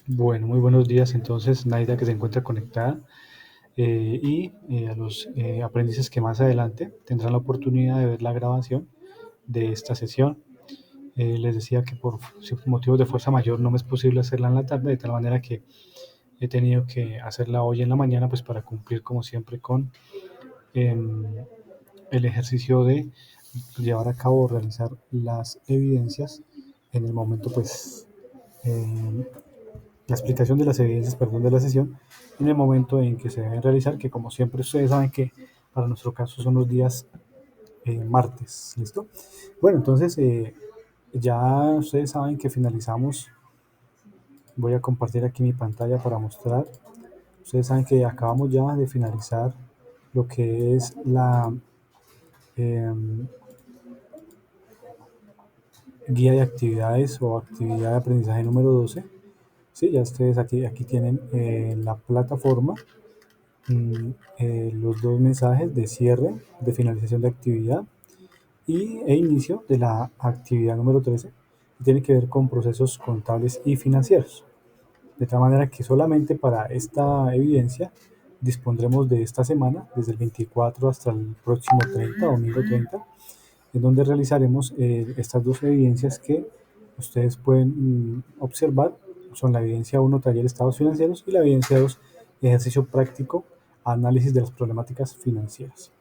Bueno, muy buenos días. Entonces, Naida que se encuentra conectada y a los aprendices que más adelante tendrán la oportunidad de ver la grabación de esta sesión. Les decía que por motivos de fuerza mayor no me es posible hacerla en la tarde, de tal manera que he tenido que hacerla hoy en la mañana, pues para cumplir como siempre con em, el ejercicio de llevar a cabo o realizar las evidencias en el momento, pues, em, la explicación de las evidencias, perdón, de la sesión en el momento en que se deben realizar, que como siempre ustedes saben que para nuestro caso son los días martes, ¿listo? Bueno, entonces ya ustedes saben que finalizamos, voy a compartir aquí mi pantalla para mostrar, ustedes saben que acabamos ya de finalizar lo que es la eh, guía de actividades o actividad de aprendizaje número 12. Sí, ya ustedes aquí tienen la plataforma, los dos mensajes de cierre, de finalización de actividad e inicio de la actividad número 13, que tiene que ver con procesos contables y financieros. De tal manera que solamente para esta evidencia dispondremos de esta semana, desde el 24 hasta el próximo 30, domingo 30, en donde realizaremos estas dos evidencias que ustedes pueden observar. Son la evidencia 1, taller de estados financieros, y la evidencia 2, ejercicio práctico, análisis de las problemáticas financieras.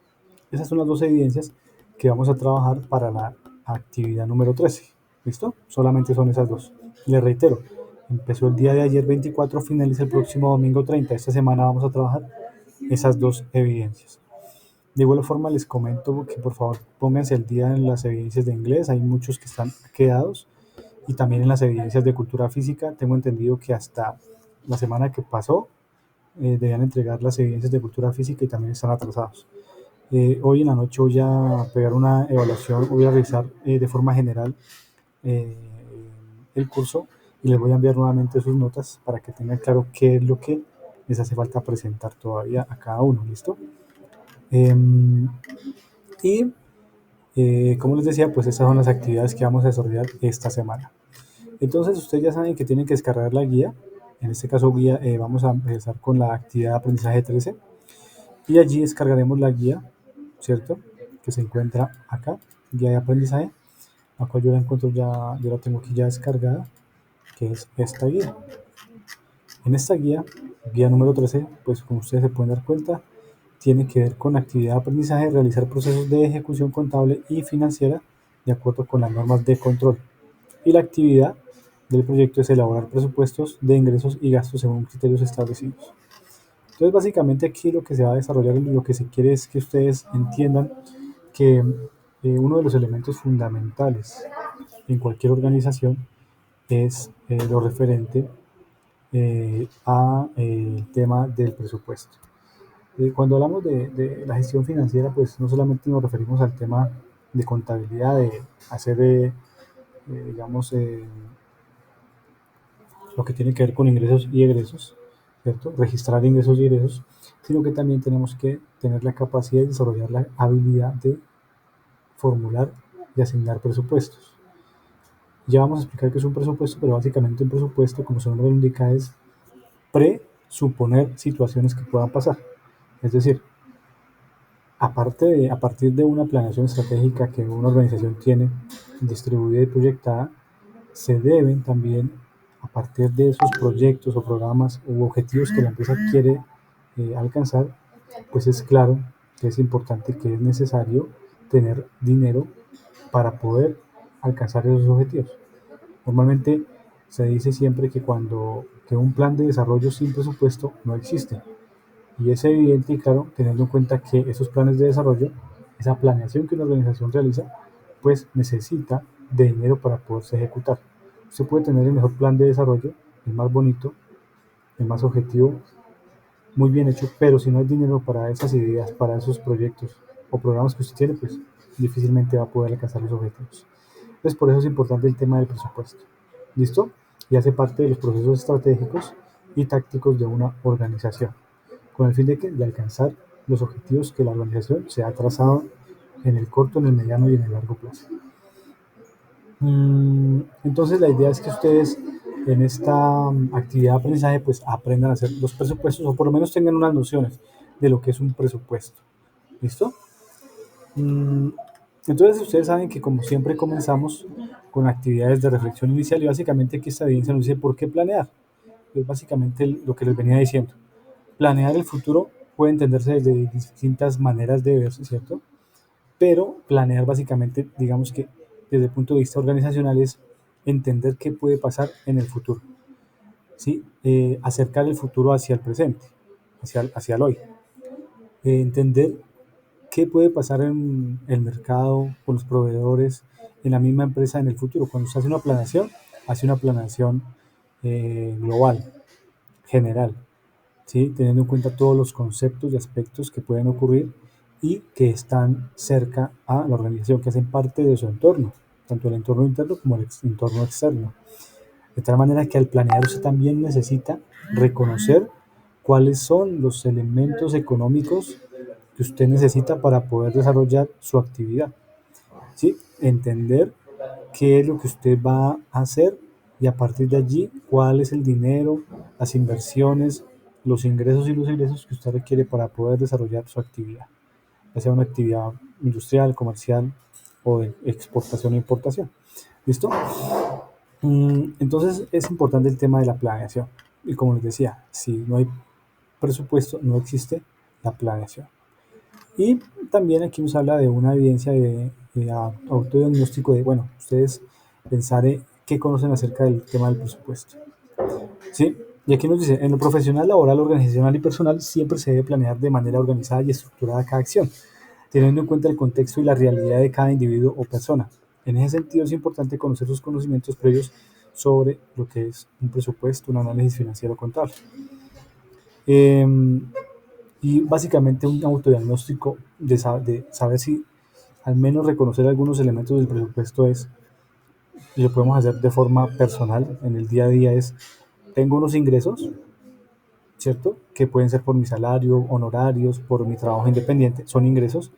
Esas son las dos evidencias que vamos a trabajar para la actividad número 13. ¿Listo? Solamente son esas dos. Les reitero, empezó el día de ayer 24, finaliza el próximo domingo 30. Esta semana vamos a trabajar esas dos evidencias. De igual forma les comento que por favor pónganse al día en las evidencias de inglés, hay muchos que están quedados, y también en las evidencias de cultura física. Tengo entendido que hasta la semana que pasó debían entregar las evidencias de cultura física y también están atrasados. Hoy en la noche voy a pegar una evaluación, voy a revisar de forma general eh, el curso, y les voy a enviar nuevamente sus notas para que tengan claro qué es lo que les hace falta presentar todavía a cada uno, ¿listo? Em, y como les decía, pues estas son las actividades que vamos a desarrollar esta semana. Entonces ustedes ya saben que tienen que descargar la guía. En este caso guía, vamos a empezar con la actividad de aprendizaje 13, y allí descargaremos la guía, ¿cierto? Que se encuentra acá, guía de aprendizaje, la cual yo la encuentro ya, yo la tengo aquí ya descargada, que es esta guía. En esta guía, guía número 13, pues como ustedes se pueden dar cuenta, tiene que ver con actividad de aprendizaje, realizar procesos de ejecución contable y financiera de acuerdo con las normas de control. Y la actividad del proyecto es elaborar presupuestos de ingresos y gastos según criterios establecidos. Entonces, básicamente aquí lo que se va a desarrollar y lo que se quiere es que ustedes entiendan que uno de los elementos fundamentales en cualquier organización es lo referente al tema del presupuesto. Cuando hablamos de la gestión financiera, pues no solamente nos referimos al tema de contabilidad, de hacer, digamos, lo que tiene que ver con ingresos y egresos, ¿cierto? Registrar ingresos y egresos, sino que también tenemos que tener la capacidad de desarrollar la habilidad de formular y asignar presupuestos. Ya vamos a explicar qué es un presupuesto, pero básicamente un presupuesto, como su nombre lo indica, es presuponer situaciones que puedan pasar. Es decir, a partir de una planeación estratégica que una organización tiene distribuida y proyectada, se deben también, a partir de esos proyectos o programas u objetivos que la empresa quiere alcanzar, pues es claro que es importante, que es necesario tener dinero para poder alcanzar esos objetivos. Normalmente se dice siempre que un plan de desarrollo sin presupuesto no existe. Y es evidente y claro, teniendo en cuenta que esos planes de desarrollo, esa planeación que una organización realiza, pues necesita de dinero para poderse ejecutar. Usted puede tener el mejor plan de desarrollo, el más bonito, el más objetivo, muy bien hecho, pero si no hay dinero para esas ideas, para esos proyectos o programas que usted tiene, pues difícilmente va a poder alcanzar los objetivos. Entonces, por eso es importante el tema del presupuesto. ¿Listo? Y hace parte de los procesos estratégicos y tácticos de una organización, con el fin de alcanzar los objetivos que la organización se ha trazado en el corto, en el mediano y en el largo plazo. Entonces, la idea es que ustedes en esta actividad de aprendizaje pues aprendan a hacer los presupuestos o por lo menos tengan unas nociones de lo que es un presupuesto. ¿Listo? Mm, Entonces ustedes saben que como siempre comenzamos con actividades de reflexión inicial y básicamente aquí esta evidencia nos dice por qué planear. Es básicamente lo que les venía diciendo. Planear el futuro puede entenderse de distintas maneras de verse, ¿cierto? Pero planear básicamente, digamos que desde el punto de vista organizacional es entender qué puede pasar en el futuro, ¿sí? Acercar el futuro hacia el presente, hacia el hoy. Entender qué puede pasar en el mercado, con los proveedores, en la misma empresa en el futuro. Cuando usted hace una planeación global, general, ¿sí? Teniendo en cuenta todos los conceptos y aspectos que pueden ocurrir y que están cerca a la organización, que hacen parte de su entorno, tanto el entorno interno como el entorno externo. De tal manera que al planear usted también necesita reconocer cuáles son los elementos económicos que usted necesita para poder desarrollar su actividad. ¿Sí? Entender qué es lo que usted va a hacer y a partir de allí cuál es el dinero, las inversiones, los ingresos y los egresos que usted requiere para poder desarrollar su actividad, ya sea una actividad industrial, comercial o de exportación o importación. ¿Listo? Entonces es importante el tema de la planeación. Y como les decía, si no hay presupuesto, no existe la planeación. Y también aquí nos habla de una evidencia de autodiagnóstico de, bueno, ustedes pensar qué conocen acerca del tema del presupuesto. ¿Sí? Y aquí nos dice, en lo profesional, laboral, organizacional y personal siempre se debe planear de manera organizada y estructurada cada acción, teniendo en cuenta el contexto y la realidad de cada individuo o persona. En ese sentido es importante conocer sus conocimientos previos sobre lo que es un presupuesto, un análisis financiero contable. Y básicamente un autodiagnóstico de saber si al menos reconocer algunos elementos del presupuesto es, y lo podemos hacer de forma personal en el día a día, es, tengo unos ingresos, ¿cierto? Que pueden ser por mi salario, honorarios, por mi trabajo independiente, son ingresos.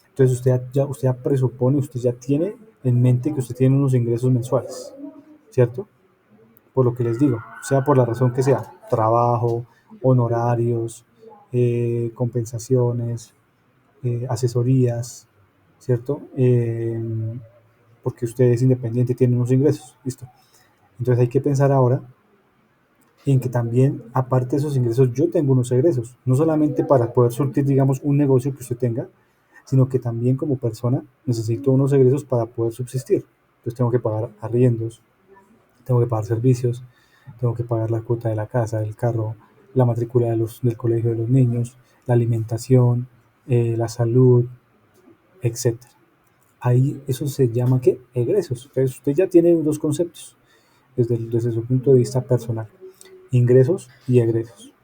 Entonces usted ya presupone, usted ya tiene en mente que usted tiene unos ingresos mensuales, ¿cierto? Por lo que les digo, sea por la razón que sea, trabajo, honorarios, compensaciones, asesorías, ¿cierto? Porque usted es independiente y tiene unos ingresos, listo. Entonces hay que pensar ahora en que también, aparte de esos ingresos, yo tengo unos egresos, no solamente para poder surtir, digamos, un negocio que usted tenga, sino que también como persona necesito unos egresos para poder subsistir. Entonces tengo que pagar arriendos, tengo que pagar servicios, tengo que pagar la cuota de la casa, del carro, la matrícula del colegio de los niños, la alimentación, la salud, etcétera. Ahí eso se llama ¿qué? Egresos. Entonces usted ya tiene dos conceptos desde su punto de vista personal, ingresos y egresos,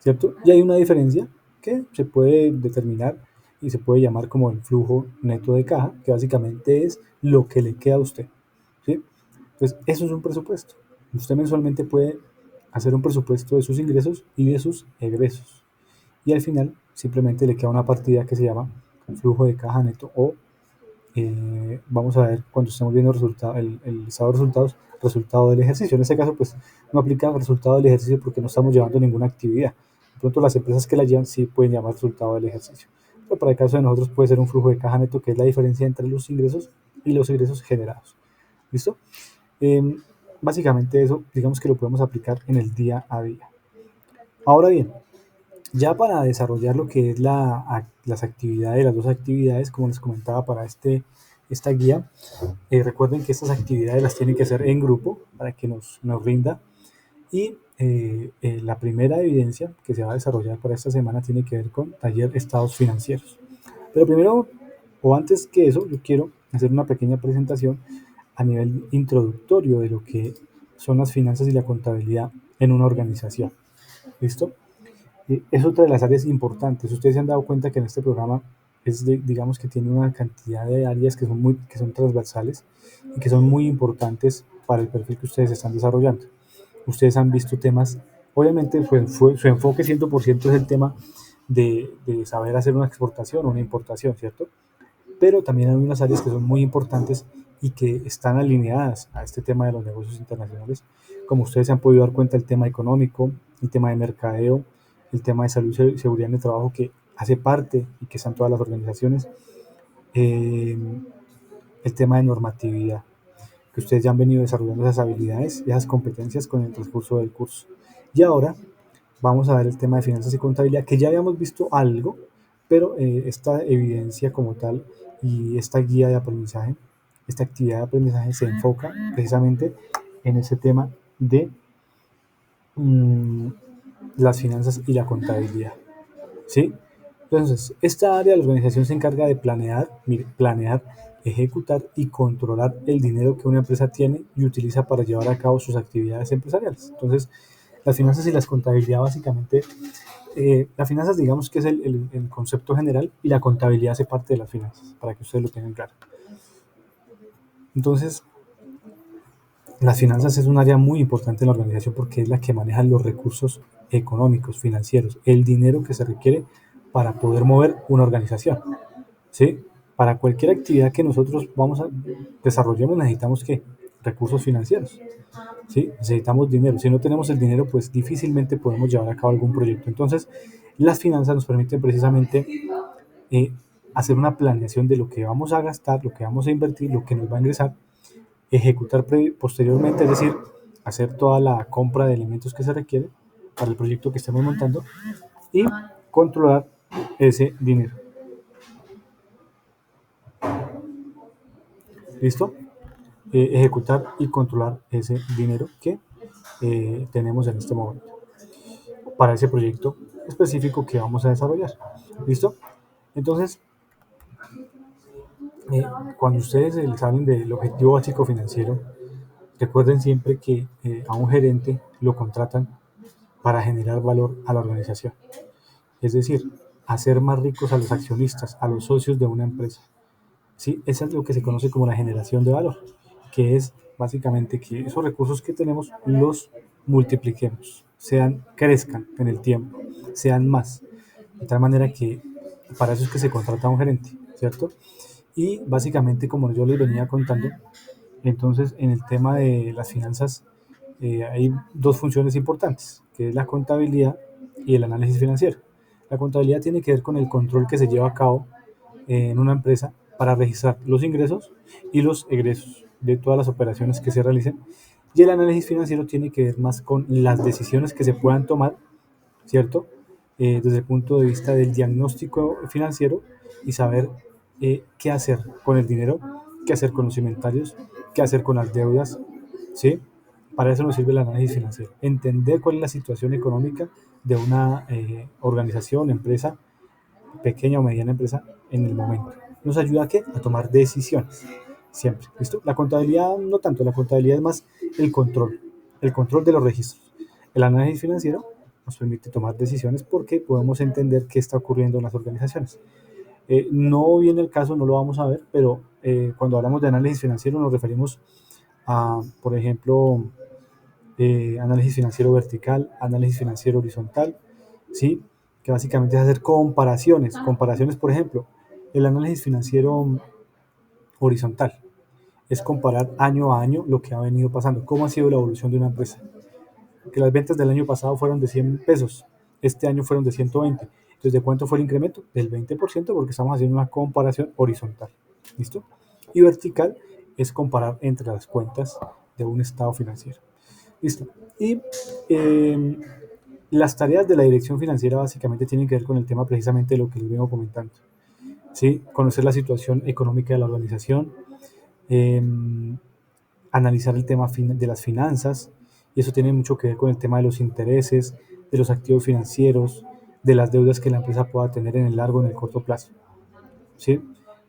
¿cierto? Y hay una diferencia que se puede determinar y se puede llamar como el flujo neto de caja, que básicamente es lo que le queda a usted, ¿sí? Entonces eso es un presupuesto. Usted mensualmente puede hacer un presupuesto de sus ingresos y de sus egresos. Y al final simplemente le queda una partida que se llama flujo de caja neto o vamos a ver cuando estemos viendo el estado de resultados, resultado del ejercicio. En este caso, pues no aplica resultado del ejercicio porque no estamos llevando ninguna actividad. De pronto las empresas que la llevan sí pueden llamar resultado del ejercicio. Pero para el caso de nosotros puede ser un flujo de caja neto, que es la diferencia entre los ingresos y los egresos generados. ¿Listo? Eh, Básicamente eso, digamos que lo podemos aplicar en el día a día. Ahora bien, ya para desarrollar lo que es las actividades, las dos actividades, como les comentaba para esta guía, recuerden que estas actividades las tienen que hacer en grupo para que nos rinda. Y la primera evidencia que se va a desarrollar para esta semana tiene que ver con taller estados financieros. Pero primero, o antes que eso, yo quiero hacer una pequeña presentación a nivel introductorio de lo que son las finanzas y la contabilidad en una organización. ¿Listo? Es otra de las áreas importantes. Ustedes se han dado cuenta que en este programa digamos que tiene una cantidad de áreas que son transversales y que son muy importantes para el perfil que ustedes están desarrollando. Ustedes han visto temas, obviamente su enfoque 100% es el tema de saber hacer una exportación o una importación, ¿cierto? Pero también hay unas áreas que son muy importantes y que están alineadas a este tema de los negocios internacionales. Como ustedes se han podido dar cuenta, el tema económico, el tema de mercadeo, el tema de salud y seguridad en el trabajo que hace parte y que están todas las organizaciones, eh, el tema de normatividad, que ustedes ya han venido desarrollando esas habilidades y esas competencias con el transcurso del curso. Y ahora vamos a ver el tema de finanzas y contabilidad, que ya habíamos visto algo, pero esta evidencia como tal y esta guía de aprendizaje, esta actividad de aprendizaje se enfoca precisamente en ese tema de mmm, las finanzas y la contabilidad. ¿Sí? Entonces, esta área de la organización se encarga de planear, ejecutar y controlar el dinero que una empresa tiene y utiliza para llevar a cabo sus actividades empresariales. Entonces, las finanzas y las contabilidad básicamente, las finanzas digamos que es el concepto general y la contabilidad hace parte de las finanzas, para que ustedes lo tengan claro. Entonces, las finanzas es un área muy importante en la organización porque es la que maneja los recursos económicos, financieros, el dinero que se requiere para poder mover una organización. ¿Sí? Para cualquier actividad que nosotros vamos a desarrollemos necesitamos ¿qué? Recursos financieros. ¿Sí? Necesitamos dinero. Si no tenemos el dinero, pues difícilmente podemos llevar a cabo algún proyecto. Entonces, las finanzas nos permiten precisamente eh, hacer una planeación de lo que vamos a gastar, lo que vamos a invertir, lo que nos va a ingresar, ejecutar posteriormente, es decir, hacer toda la compra de elementos que se requiere para el proyecto que estemos montando y controlar ese dinero. ¿Listo? Ejecutar y controlar ese dinero que tenemos en este momento para ese proyecto específico que vamos a desarrollar. ¿Listo? Entonces, eh, cuando ustedes les hablen del objetivo básico financiero, recuerden siempre que a un gerente lo contratan para generar valor a la organización. Es decir, hacer más ricos a los accionistas, a los socios de una empresa. ¿Sí? Eso es lo que se conoce como la generación de valor, que es básicamente que esos recursos que tenemos los multipliquemos, crezcan en el tiempo, sean más, de tal manera que para eso es que se contrata a un gerente, ¿cierto? Y básicamente, como yo les venía contando, entonces en el tema de las finanzas hay dos funciones importantes, que es la contabilidad y el análisis financiero. La contabilidad tiene que ver con el control que se lleva a cabo en una empresa para registrar los ingresos y los egresos de todas las operaciones que se realicen. Y el análisis financiero tiene que ver más con las decisiones que se puedan tomar, ¿cierto? Desde el punto de vista del diagnóstico financiero y saber qué hacer con el dinero, qué hacer con los inventarios, qué hacer con las deudas, ¿sí? Para eso nos sirve el análisis financiero. Entender cuál es la situación económica de una organización, empresa, pequeña o mediana empresa en el momento. Nos ayuda ¿a qué? A tomar decisiones. Siempre. ¿Listo? La contabilidad no tanto, la contabilidad es más el control de los registros. El análisis financiero nos permite tomar decisiones porque podemos entender qué está ocurriendo en las organizaciones. No viene el caso, no lo vamos a ver, pero cuando hablamos de análisis financiero nos referimos a, por ejemplo, análisis financiero vertical, análisis financiero horizontal, ¿sí? Que básicamente es hacer comparaciones, por ejemplo, el análisis financiero horizontal es comparar año a año lo que ha venido pasando, cómo ha sido la evolución de una empresa. Que las ventas del año pasado fueron de 100 pesos, este año fueron de 120. Entonces, ¿de cuánto fue el incremento? Del 20% porque estamos haciendo una comparación horizontal. ¿Listo? Y vertical es comparar entre las cuentas de un estado financiero. Listo. Y eh, las tareas de la dirección financiera básicamente tienen que ver con el tema precisamente de lo que les vengo comentando. ¿Sí? Conocer la situación económica de la organización, eh, analizar el tema de las finanzas, y eso tiene mucho que ver con el tema de los intereses, de los activos financieros, de las deudas que la empresa pueda tener en el largo o en el corto plazo. ¿Sí?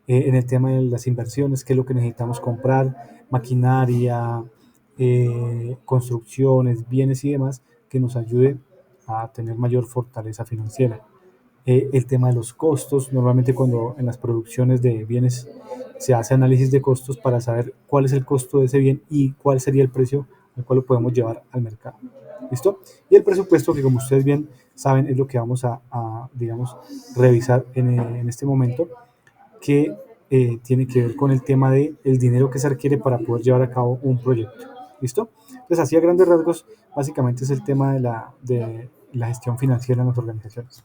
En el tema de las inversiones, qué es lo que necesitamos comprar, maquinaria, construcciones, bienes y demás, que nos ayude a tener mayor fortaleza financiera. El tema de los costos, normalmente cuando en las producciones de bienes se hace análisis de costos para saber cuál es el costo de ese bien y cuál sería el precio al cual lo podemos llevar al mercado. ¿Listo? Y el presupuesto, que como ustedes bien saben, es lo que vamos a digamos, revisar en este momento, que tiene que ver con el tema de el dinero que se requiere para poder llevar a cabo un proyecto. ¿Listo? Entonces, así a grandes rasgos, básicamente es el tema de la gestión financiera en las organizaciones.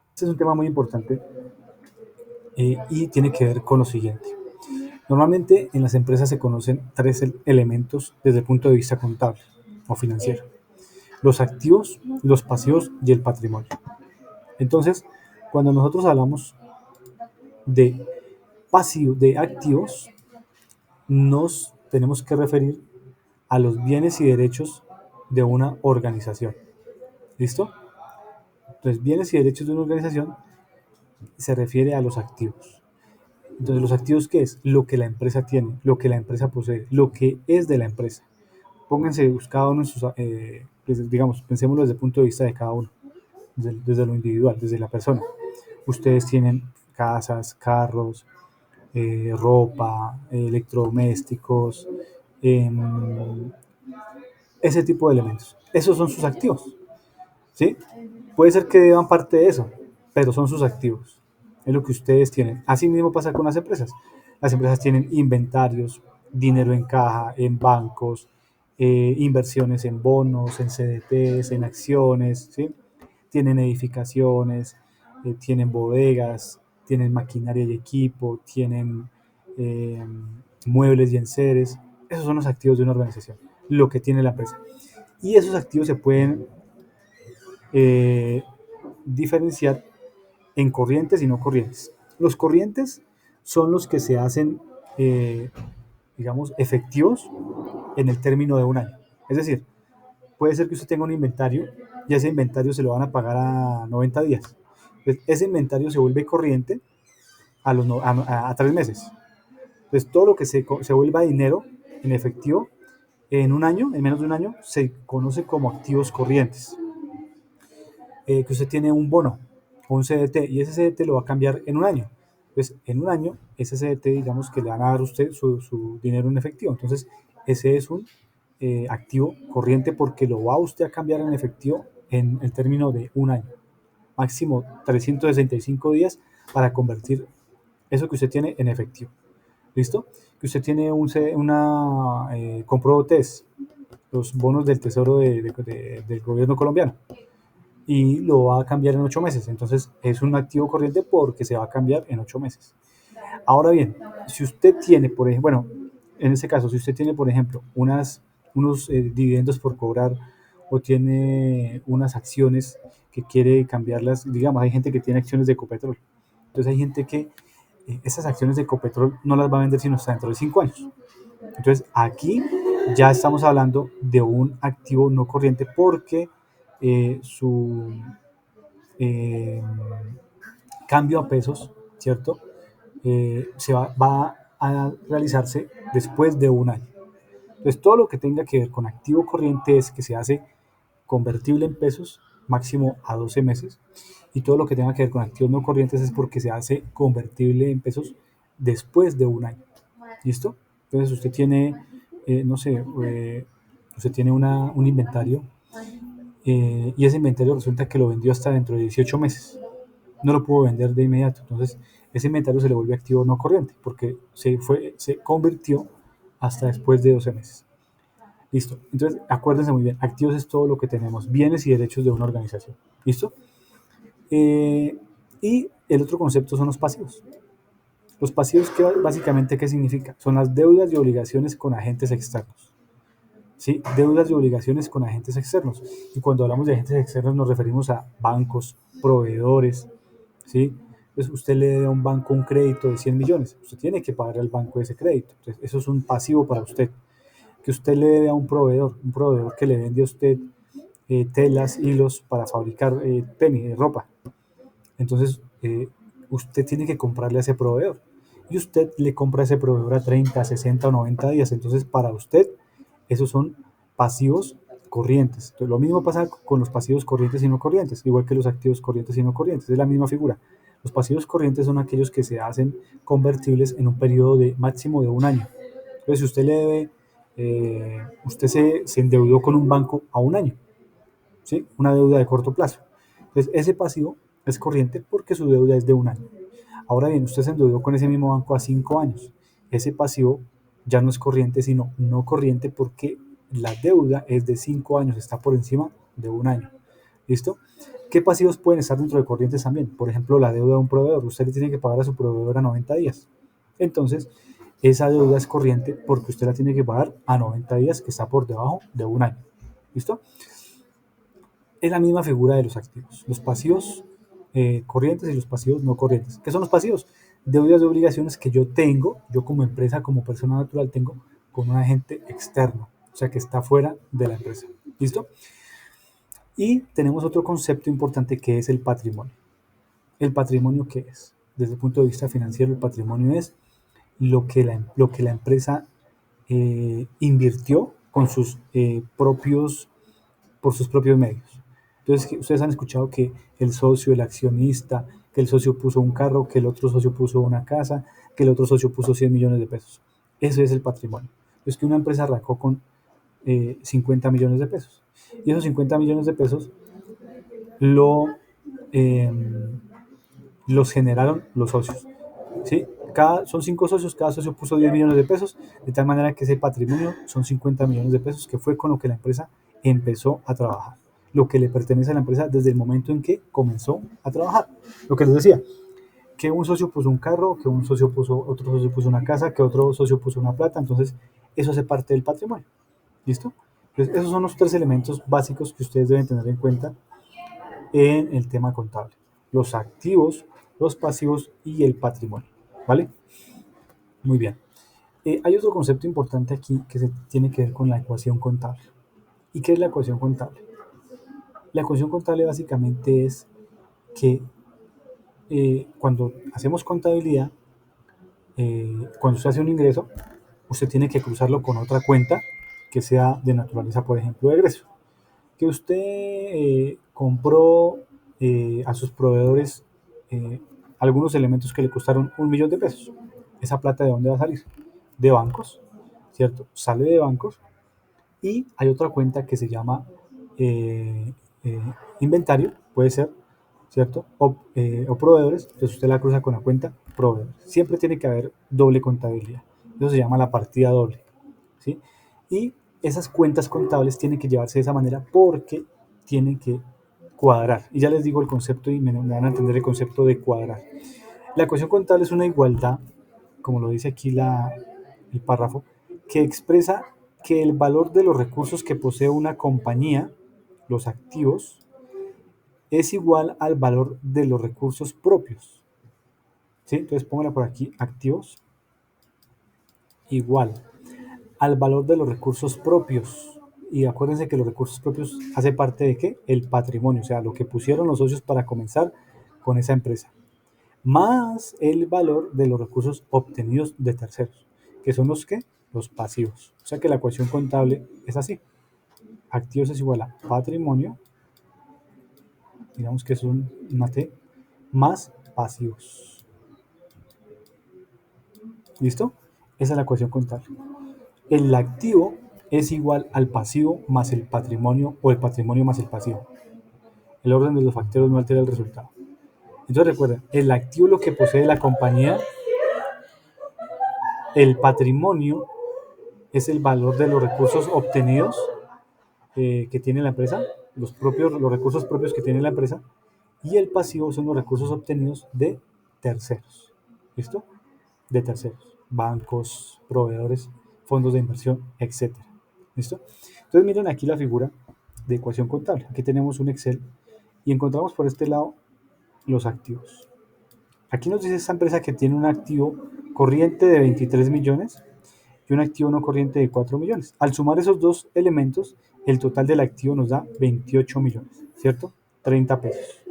Este es un tema muy importante y tiene que ver con lo siguiente. Normalmente en las empresas se conocen tres elementos desde el punto de vista contable o financiero: los activos, los pasivos y el patrimonio. Entonces, cuando nosotros hablamos de pasivos, de activos, nos tenemos que referir a los bienes y derechos de una organización. ¿Listo? Entonces, bienes y derechos de una organización se refiere a los activos. Entonces, ¿los activos qué es? Lo que la empresa tiene, lo que la empresa posee, lo que es de la empresa. Pónganse cada uno en sus, digamos, pensémoslo desde el punto de vista de cada uno, desde lo individual, desde la persona. Ustedes tienen casas, carros, ropa, electrodomésticos, em, ese tipo de elementos. Esos son sus activos, ¿sí? Puede ser que deban parte de eso, pero son sus activos. Es lo que ustedes tienen. Así mismo pasa con las empresas. Las empresas tienen inventarios, dinero en caja, en bancos, inversiones en bonos, en CDTs, en acciones, ¿sí? Tienen edificaciones, tienen bodegas, tienen maquinaria y equipo, tienen eh, muebles y enseres. Esos son los activos de una organización, lo que tiene la empresa. Y esos activos se pueden eh, diferenciar en corrientes y no corrientes. Los corrientes son los que se hacen, eh, digamos, efectivos en el término de un año. Es decir, puede ser que usted tenga un inventario y ese inventario se lo van a pagar a 90 días. Entonces, ese inventario se vuelve corriente a 3 meses. Entonces, todo lo que se vuelva dinero en efectivo en un año, en menos de un año, se conoce como activos corrientes. Que usted tiene un bono o un CDT y ese CDT lo va a cambiar en un año. Entonces, en un año, ese CDT, digamos que le van a dar a usted su dinero en efectivo. Entonces, ese es un activo corriente porque lo va usted a cambiar en efectivo en el término de un año. Máximo 365 días para convertir eso que usted tiene en efectivo. ¿Listo? Que usted tiene compró TES, los bonos del Tesoro del gobierno colombiano y lo va a cambiar en 8 meses. Entonces es un activo corriente porque se va a cambiar en 8 meses. Ahora bien, si usted tiene, por ejemplo, bueno, en este caso, si usted tiene, por ejemplo, unos dividendos por cobrar o tiene unas acciones que quiere cambiarlas, digamos, hay gente que tiene acciones de Ecopetrol. Entonces hay gente que esas acciones de Ecopetrol no las va a vender sino hasta dentro de 5 años. Entonces aquí ya estamos hablando de un activo no corriente porque su eh, cambio a pesos, ¿cierto? Va a realizarse después de un año. Entonces, todo lo que tenga que ver con activo corriente es que se hace convertible en pesos máximo a 12 meses y todo lo que tenga que ver con activos no corrientes es porque se hace convertible en pesos después de un año. ¿Listo? Entonces usted tiene, no sé, usted tiene un inventario y ese inventario resulta que lo vendió hasta dentro de 18 meses. No lo pudo vender de inmediato. Entonces, ese inventario se le vuelve activo no corriente porque se convirtió hasta después de 12 meses. Listo. Entonces, acuérdense muy bien, activos es todo lo que tenemos, bienes y derechos de una organización. ¿Listo? Y el otro concepto son los pasivos. Los pasivos, básicamente, ¿qué significa? Son las deudas y obligaciones con agentes externos. ¿Sí? Deudas y obligaciones con agentes externos. Y cuando hablamos de agentes externos nos referimos a bancos, proveedores, ¿sí? Entonces usted le debe a un banco un crédito de 100 millones, usted tiene que pagar al banco ese crédito. Entonces eso es un pasivo para usted. Que usted le debe a un proveedor que le vende a usted telas, hilos para fabricar tenis, ropa. Entonces usted tiene que comprarle a ese proveedor. Y usted le compra a ese proveedor a 30, 60 o 90 días. Entonces para usted esos son pasivos corrientes. Entonces, lo mismo pasa con los pasivos corrientes y no corrientes, igual que los activos corrientes y no corrientes. Es la misma figura. Los pasivos corrientes son aquellos que se hacen convertibles en un periodo de máximo de un año. Entonces, si usted le debe, usted se endeudó con un banco a un año, ¿sí? Una deuda de corto plazo. Entonces, ese pasivo es corriente porque su deuda es de un año. Ahora bien, usted se endeudó con ese mismo banco a 5 años. Ese pasivo ya no es corriente, sino no corriente porque la deuda es de 5 años, está por encima de un año. ¿Listo? ¿Qué pasivos pueden estar dentro de corrientes también? Por ejemplo, la deuda de un proveedor. Usted le tiene que pagar a su proveedor a 90 días. Entonces, esa deuda es corriente porque usted la tiene que pagar a 90 días, que está por debajo de un año. ¿Listo? Es la misma figura de los activos. Los pasivos corrientes y los pasivos no corrientes. ¿Qué son los pasivos? Deudas de obligaciones que yo tengo, yo como empresa, como persona natural, tengo con un agente externo, o sea, que está fuera de la empresa. ¿Listo? Y tenemos otro concepto importante que es el patrimonio. ¿El patrimonio qué es? Desde el punto de vista financiero, el patrimonio es lo que la empresa invirtió con por sus propios medios. Entonces, ustedes han escuchado que el socio, el accionista, que el socio puso un carro, que el otro socio puso una casa, que el otro socio puso 100 millones de pesos. Eso es el patrimonio. Es que una empresa arrancó con 50 millones de pesos. Y esos 50 millones de pesos lo, eh, los generaron los socios. ¿Sí? Son 5 socios, cada socio puso 10 millones de pesos, de tal manera que ese patrimonio son 50 millones de pesos, que fue con lo que la empresa empezó a trabajar. Lo que le pertenece a la empresa desde el momento en que comenzó a trabajar. Lo que les decía, que un socio puso un carro, que otro socio puso una casa, que otro socio puso una plata, entonces eso hace parte del patrimonio. ¿Listo? Entonces, esos son los 3 elementos básicos que ustedes deben tener en cuenta en el tema contable. Los activos, los pasivos y el patrimonio. ¿Vale? Muy bien. Hay otro concepto importante aquí que se tiene que ver con la ecuación contable. ¿Y qué es la ecuación contable? La ecuación contable básicamente es que cuando hacemos contabilidad, cuando usted hace un ingreso, usted tiene que cruzarlo con otra cuenta que sea de naturaleza, por ejemplo, de egreso. Que usted compró a sus proveedores algunos elementos que le costaron 1 millón de pesos. ¿Esa plata de dónde va a salir? De bancos, ¿cierto? Sale de bancos y hay otra cuenta que se llama eh, eh, inventario, puede ser, ¿cierto? O proveedores, entonces usted la cruza con la cuenta proveedores. Siempre tiene que haber doble contabilidad. Eso se llama la partida doble, ¿sí? Y esas cuentas contables tienen que llevarse de esa manera porque tienen que cuadrar. Y ya les digo el concepto y me van a entender el concepto de cuadrar. La ecuación contable es una igualdad, como lo dice aquí el párrafo, que expresa que el valor de los recursos que posee una compañía, los activos, es igual al valor de los recursos propios. ¿Sí? Entonces póngala por aquí, activos igual al valor de los recursos propios. Y acuérdense que los recursos propios hace parte de qué? El patrimonio, o sea, lo que pusieron los socios para comenzar con esa empresa. Más el valor de los recursos obtenidos de terceros, que son los que los pasivos. O sea que la ecuación contable es así. Activos es igual a patrimonio, digamos que es una T, más pasivos. ¿Listo? Esa es la ecuación contable. El activo es igual al pasivo más el patrimonio o el patrimonio más el pasivo. El orden de los factores no altera el resultado. Entonces recuerden, el activo es lo que posee la compañía, el patrimonio es el valor de los recursos obtenidos que tiene la empresa, los recursos propios que tiene la empresa, y el pasivo son los recursos obtenidos de terceros. ¿Listo? De terceros, bancos, proveedores, fondos de inversión, etcétera. ¿Listo? Entonces miren aquí la figura de ecuación contable. Aquí tenemos un Excel y encontramos por este lado los activos. Aquí nos dice esta empresa que tiene un activo corriente de 23 millones y un activo no corriente de 4 millones. Al sumar esos dos elementos, el total del activo nos da 28 millones, ¿cierto? 30 pesos.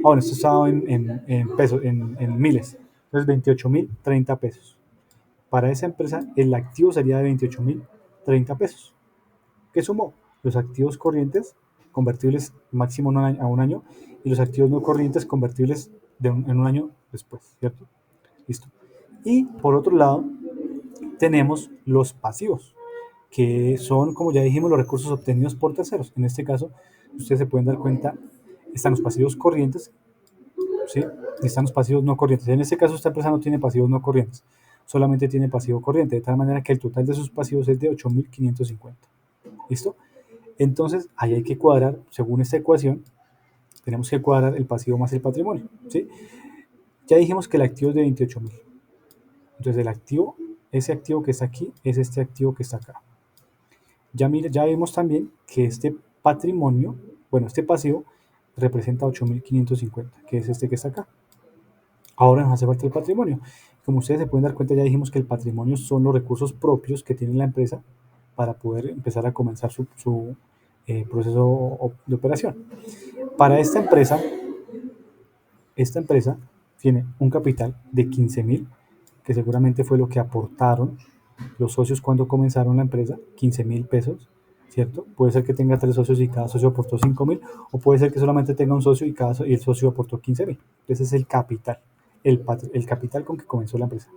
Bueno, esto está en pesos, en miles. Entonces 28.030 pesos. Para esa empresa, el activo sería de 28.030 pesos. ¿Qué sumó? Los activos corrientes convertibles máximo a un año y los activos no corrientes convertibles en un año después, ¿cierto? Listo. Y por otro lado, tenemos los pasivos, que son, como ya dijimos, los recursos obtenidos por terceros. En este caso, ustedes se pueden dar cuenta, están los pasivos corrientes, ¿sí? Y están los pasivos no corrientes. En este caso, esta empresa no tiene pasivos no corrientes, solamente tiene pasivo corriente, de tal manera que el total de sus pasivos es de 8.550. ¿Listo? Entonces, ahí hay que cuadrar, según esta ecuación, tenemos que cuadrar el pasivo más el patrimonio, ¿sí? Ya dijimos que el activo es de 28.000. Entonces, el activo, ese activo que está aquí, es este activo que está acá. Ya vimos también que este patrimonio, bueno, este pasivo representa 8.550, que es este que está acá. Ahora nos hace falta el patrimonio. Como ustedes se pueden dar cuenta, ya dijimos que el patrimonio son los recursos propios que tiene la empresa para poder empezar a comenzar su proceso de operación. Para esta empresa tiene un capital de 15.000, que seguramente fue lo que aportaron los socios cuando comenzaron la empresa, 15.000 pesos, ¿cierto? Puede ser que tenga 3 socios y cada socio aportó 5.000, o puede ser que solamente tenga un socio y el socio aportó 15.000. Ese es el capital, el capital con que comenzó la empresa.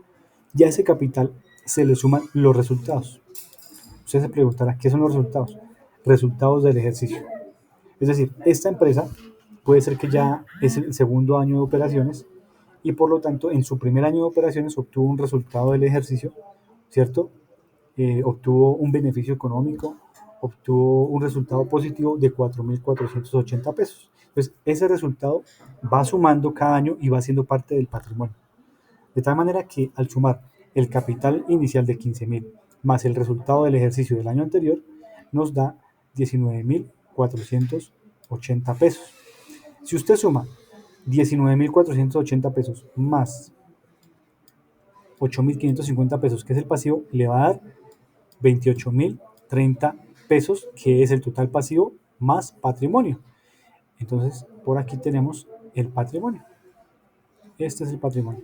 Ya a ese capital se le suman los resultados. Usted se preguntará, ¿qué son los resultados? Resultados del ejercicio. Es decir, esta empresa puede ser que ya es el segundo año de operaciones y por lo tanto en su primer año de operaciones obtuvo un resultado del ejercicio, ¿cierto? Obtuvo un beneficio económico, obtuvo un resultado positivo de 4.480 pesos. Entonces, ese resultado va sumando cada año y va siendo parte del patrimonio. De tal manera que al sumar el capital inicial de 15.000 más el resultado del ejercicio del año anterior, nos da 19.480 pesos. Si usted suma 19.480 pesos más 8.550 pesos, que es el pasivo, le va a dar 28.030 pesos, que es el total pasivo más patrimonio. Entonces, por aquí tenemos el patrimonio. Este es el patrimonio.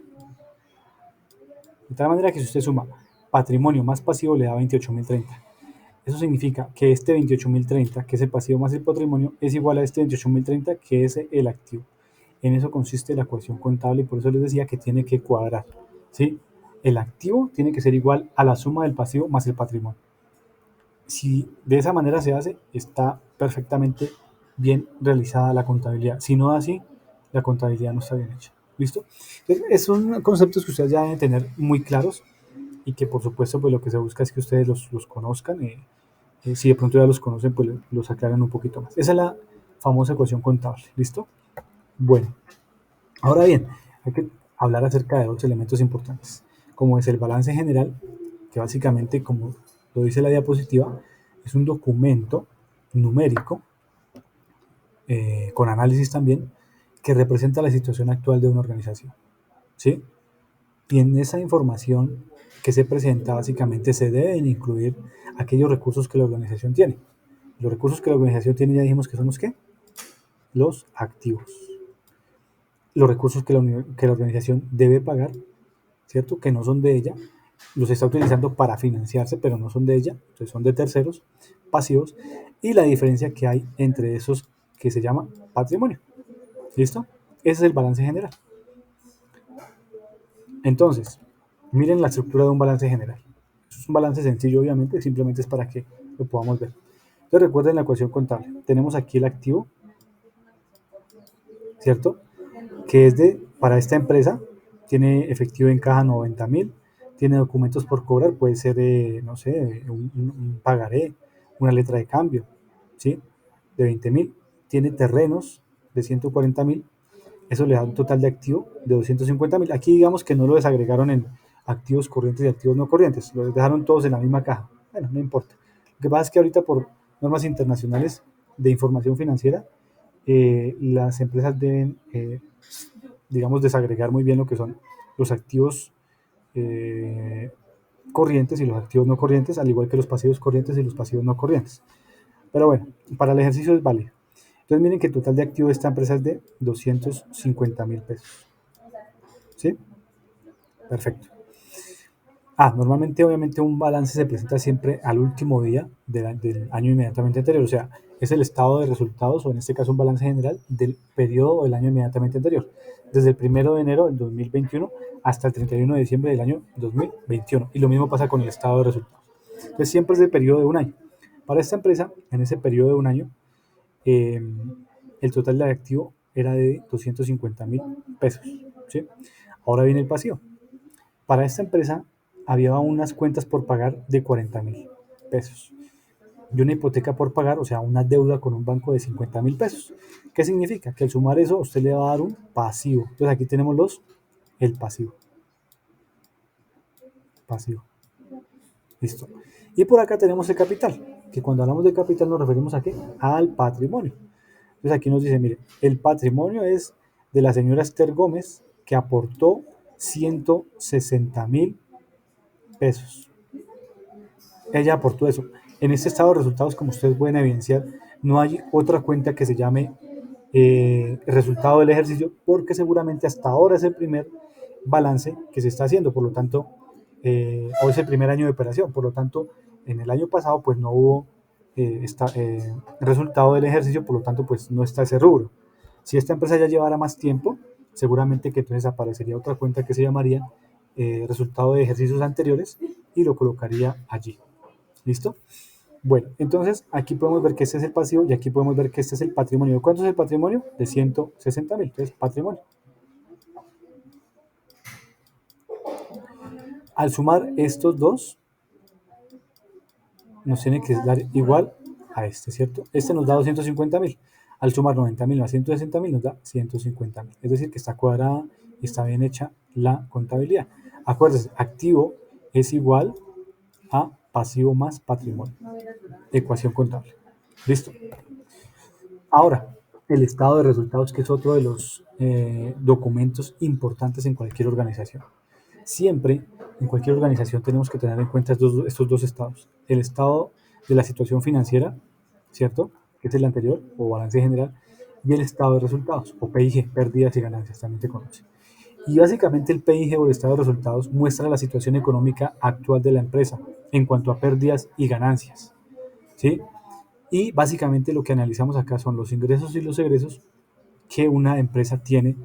De tal manera que si usted suma patrimonio más pasivo, le da 28.030. Eso significa que este 28.030, que es el pasivo más el patrimonio, es igual a este 28.030, que es el activo. En eso consiste la ecuación contable y por eso les decía que tiene que cuadrar, ¿sí? El activo tiene que ser igual a la suma del pasivo más el patrimonio. Si de esa manera se hace, está perfectamente bien realizada la contabilidad. Si no así, la contabilidad no está bien hecha. ¿Listo? Entonces, son conceptos que ustedes ya deben tener muy claros y que por supuesto pues lo que se busca es que ustedes los conozcan. Si de pronto ya los conocen, pues los aclaren un poquito más. Esa es la famosa ecuación contable. ¿Listo? Bueno, ahora bien, hay que hablar acerca de dos elementos importantes, como es el balance general, que básicamente, como lo dice la diapositiva, es un documento numérico, con análisis también, que representa la situación actual de una organización, ¿sí? Y en esa información que se presenta, básicamente se deben incluir aquellos recursos que la organización tiene. Los recursos que la organización tiene, ya dijimos que son los ¿qué? Los activos. Los recursos que la organización debe pagar, ¿cierto? Que no son de ella, los está utilizando para financiarse, pero no son de ella, entonces son de terceros, pasivos, y la diferencia que hay entre esos que se llama patrimonio. ¿Listo? Ese es el balance general. Entonces, miren la estructura de un balance general. Es un balance sencillo, obviamente, simplemente es para que lo podamos ver. Entonces, recuerden la ecuación contable. Tenemos aquí el activo, ¿cierto? Que es para esta empresa, tiene efectivo en caja 90.000, tiene documentos por cobrar, puede ser, no sé, un pagaré, una letra de cambio, ¿sí? De 20.000, tiene terrenos de 140.000, eso le da un total de activo de 250.000. Aquí digamos que no lo desagregaron en activos corrientes y activos no corrientes, lo dejaron todos en la misma caja. Bueno, no importa. Lo que pasa es que ahorita por normas internacionales de información financiera, las empresas deben, digamos, desagregar muy bien lo que son los activos eh, corrientes y los activos no corrientes, al igual que los pasivos corrientes y los pasivos no corrientes. Pero bueno, para el ejercicio es válido. Entonces miren que el total de activos de esta empresa es de 250.000 pesos. ¿Sí? Perfecto. Normalmente, obviamente, un balance se presenta siempre al último día del año inmediatamente anterior. O sea, es el estado de resultados, o en este caso un balance general, del periodo o del año inmediatamente anterior. Desde el 1 de enero del 2021 hasta el 31 de diciembre del año 2021. Y lo mismo pasa con el estado de resultados. Entonces, siempre es del periodo de un año. Para esta empresa, en ese periodo de un año, el total de activo era de 250.000 pesos, ¿sí? Ahora viene el pasivo. Para esta empresa había unas cuentas por pagar de 40.000 pesos y una hipoteca por pagar, o sea, una deuda con un banco de 50.000 pesos. ¿Qué significa? Que al sumar eso, usted le va a dar un pasivo. Entonces aquí tenemos el pasivo. Pasivo. Listo. Y por acá tenemos el capital, que cuando hablamos de capital nos referimos a qué? Al patrimonio. Entonces aquí nos dice, mire, el patrimonio es de la señora Esther Gómez, que aportó 160.000 pesos. Ella aportó eso. En este estado de resultados, como ustedes pueden evidenciar, no hay otra cuenta que se llame resultado del ejercicio, porque seguramente hasta ahora es el primer balance que se está haciendo, por lo tanto, o es el primer año de operación, por lo tanto, en el año pasado pues no hubo resultado del ejercicio, por lo tanto pues no está ese rubro. Si esta empresa ya llevara más tiempo, seguramente que entonces aparecería otra cuenta que se llamaría resultado de ejercicios anteriores y lo colocaría allí. ¿Listo? Bueno, entonces aquí podemos ver que este es el pasivo y aquí podemos ver que este es el patrimonio. ¿Cuánto es el patrimonio? De 160.000. Entonces, patrimonio. Al sumar estos dos, nos tiene que dar igual a este, ¿cierto? Este nos da 250.000. Al sumar 90.000 más 160.000 nos da 150.000. Es decir, que está cuadrada y está bien hecha la contabilidad. Acuérdense, activo es igual a pasivo más patrimonio. Ecuación contable. ¿Listo? Ahora, el estado de resultados, que es otro de los documentos importantes en cualquier organización. Siempre, en cualquier organización, tenemos que tener en cuenta estos dos estados. El estado de la situación financiera, ¿cierto? Que es el anterior, o balance general, y el estado de resultados, o PIG, pérdidas y ganancias, también se conoce. Y básicamente el PIG o el estado de resultados muestra la situación económica actual de la empresa en cuanto a pérdidas y ganancias, ¿sí? Y básicamente lo que analizamos acá son los ingresos y los egresos que una empresa tiene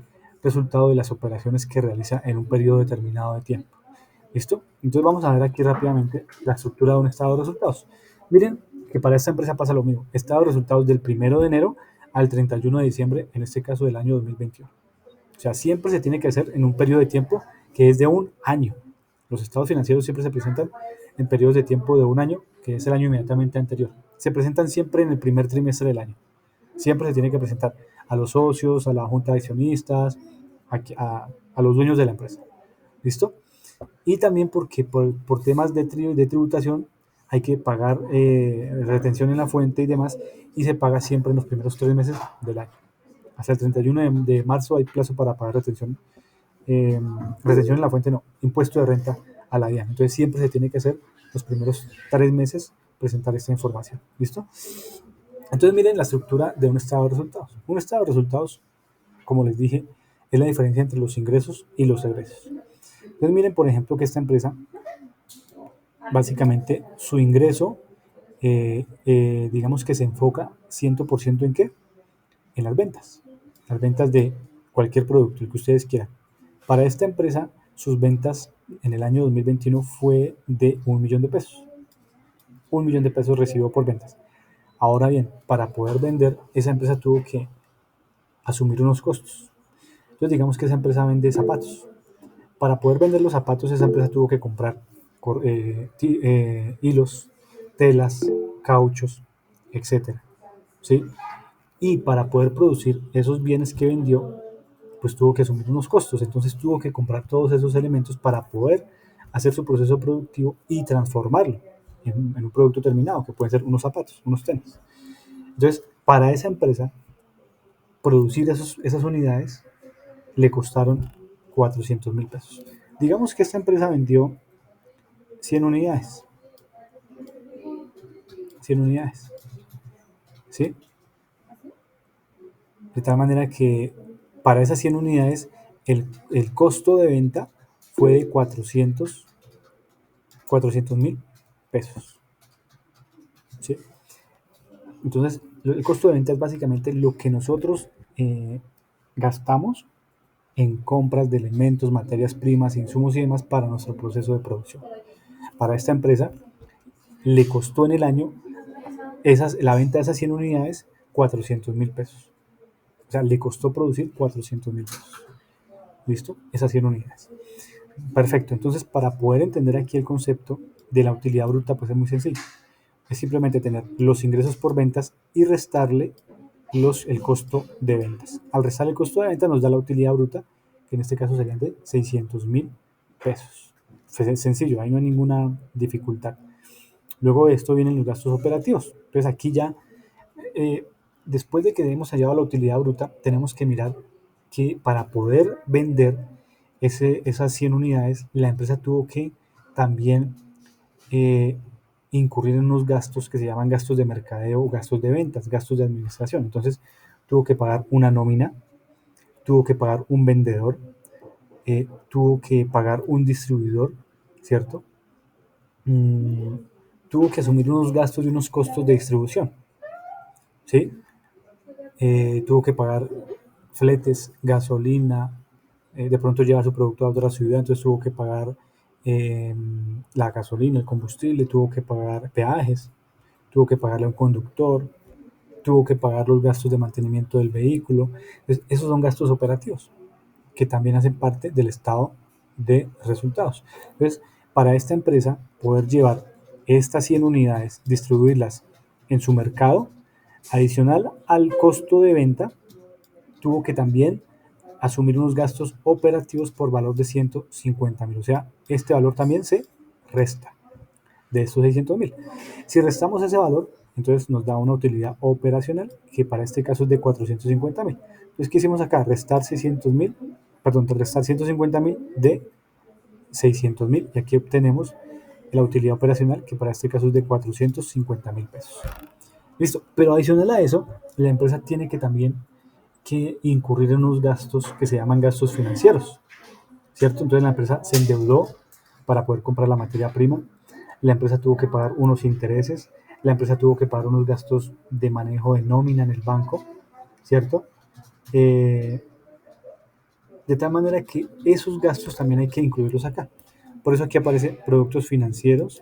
resultado de las operaciones que realiza en un periodo determinado de tiempo. ¿Listo? Entonces vamos a ver aquí rápidamente la estructura de un estado de resultados. Miren que para esta empresa pasa lo mismo. Estado de resultados del 1 de enero al 31 de diciembre, en este caso del año 2021. O sea, siempre se tiene que hacer en un periodo de tiempo que es de un año. Los estados financieros siempre se presentan en periodos de tiempo de un año, que es el año inmediatamente anterior. Se presentan siempre en el primer trimestre del año. Siempre se tiene que presentar a los socios, a la junta de accionistas, a los dueños de la empresa. ¿Listo? Y también porque por temas de tributación hay que pagar retención en la fuente y demás, y se paga siempre en los primeros 3 meses del año. Hasta el 31 de marzo hay plazo para pagar retención en la fuente no, impuesto de renta a la DIAN. Entonces siempre se tiene que hacer los primeros 3 meses presentar esta información. ¿Listo? Entonces miren la estructura de un estado de resultados. Un estado de resultados, como les dije, es la diferencia entre los ingresos y los egresos. Entonces miren, por ejemplo, que esta empresa, básicamente su ingreso, digamos que se enfoca 100% en qué? En las ventas. Las ventas de cualquier producto, el que ustedes quieran. Para esta empresa, sus ventas en el año 2021 fue de 1 millón de pesos. 1 millón de pesos recibió por ventas. Ahora bien, para poder vender, esa empresa tuvo que asumir unos costos. Entonces digamos que esa empresa vende zapatos. Para poder vender los zapatos, esa empresa tuvo que comprar hilos, telas, cauchos, etcétera, ¿sí? Y para poder producir esos bienes que vendió, pues tuvo que asumir unos costos. Entonces tuvo que comprar todos esos elementos para poder hacer su proceso productivo y transformarlo en un producto terminado, que pueden ser unos zapatos, unos tenis. Entonces, para esa empresa, producir esas unidades le costaron 400.000 pesos. Digamos que esta empresa vendió 100 unidades. 100 unidades. ¿Sí? De tal manera que para esas 100 unidades el costo de venta fue de 400.000 pesos. ¿Sí? Entonces, el costo de venta es básicamente lo que nosotros gastamos en compras de elementos, materias primas, insumos y demás para nuestro proceso de producción. Para esta empresa le costó en el año la venta de esas 100 unidades 400.000 pesos. O sea, le costó producir 400.000 pesos. ¿Listo? Esas 100 unidades. Perfecto. Entonces, para poder entender aquí el concepto de la utilidad bruta, pues es muy sencillo. Es simplemente tener los ingresos por ventas y restarle el costo de ventas. Al restar el costo de ventas nos da la utilidad bruta, que en este caso serían de 600.000 pesos. Sencillo, ahí no hay ninguna dificultad. Luego de esto vienen los gastos operativos. Entonces aquí ya, después de que hemos hallado la utilidad bruta, tenemos que mirar que para poder vender esas 100 unidades, la empresa tuvo que también incurrir en unos gastos que se llaman gastos de mercadeo o gastos de ventas, gastos de administración. Entonces, tuvo que pagar una nómina, tuvo que pagar un vendedor, tuvo que pagar un distribuidor, ¿cierto? Tuvo que asumir unos gastos y unos costos de distribución, ¿sí? Tuvo que pagar fletes, gasolina, de pronto llevar su producto a otra ciudad, entonces tuvo que pagar la gasolina, el combustible, tuvo que pagar peajes, tuvo que pagarle a un conductor, tuvo que pagar los gastos de mantenimiento del vehículo. Entonces, esos son gastos operativos que también hacen parte del estado de resultados. Entonces, para esta empresa poder llevar estas 100 unidades, distribuirlas en su mercado, adicional al costo de venta, tuvo que también asumir unos gastos operativos por valor de 150.000. O sea, este valor también se resta de estos 600.000. Si restamos ese valor, entonces nos da una utilidad operacional que para este caso es de 450.000. Entonces, ¿qué hicimos acá? Restar 600.000, perdón, restar 150.000 de 600.000 y aquí obtenemos la utilidad operacional que para este caso es de 450.000 pesos. Listo, pero adicional a eso, la empresa tiene que también que incurrir en unos gastos que se llaman gastos financieros, ¿cierto? Entonces la empresa se endeudó para poder comprar la materia prima, la empresa tuvo que pagar unos intereses, la empresa tuvo que pagar unos gastos de manejo de nómina en el banco, ¿cierto? De tal manera que esos gastos también hay que incluirlos acá. Por eso aquí aparece productos financieros,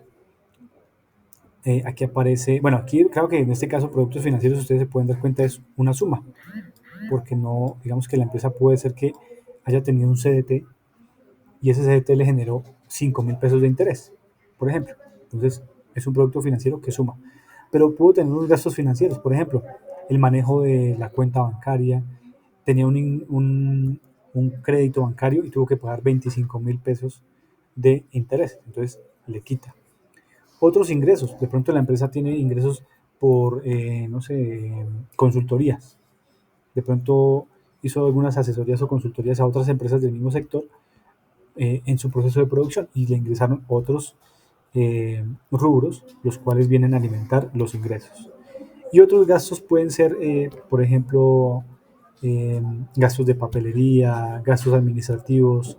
aquí aparece, bueno, aquí creo que en este caso productos financieros ustedes se pueden dar cuenta es una suma, porque no, digamos que la empresa puede ser que haya tenido un CDT y ese CDT le generó 5.000 pesos de interés, por ejemplo. Entonces, es un producto financiero que suma. Pero pudo tener unos gastos financieros, por ejemplo, el manejo de la cuenta bancaria, tenía un crédito bancario y tuvo que pagar 25.000 pesos de interés. Entonces, le quita. Otros ingresos, de pronto la empresa tiene ingresos por, no sé, consultorías. De pronto hizo algunas asesorías o consultorías a otras empresas del mismo sector en su proceso de producción y le ingresaron otros rubros, los cuales vienen a alimentar los ingresos. Y otros gastos pueden ser, por ejemplo, gastos de papelería, gastos administrativos,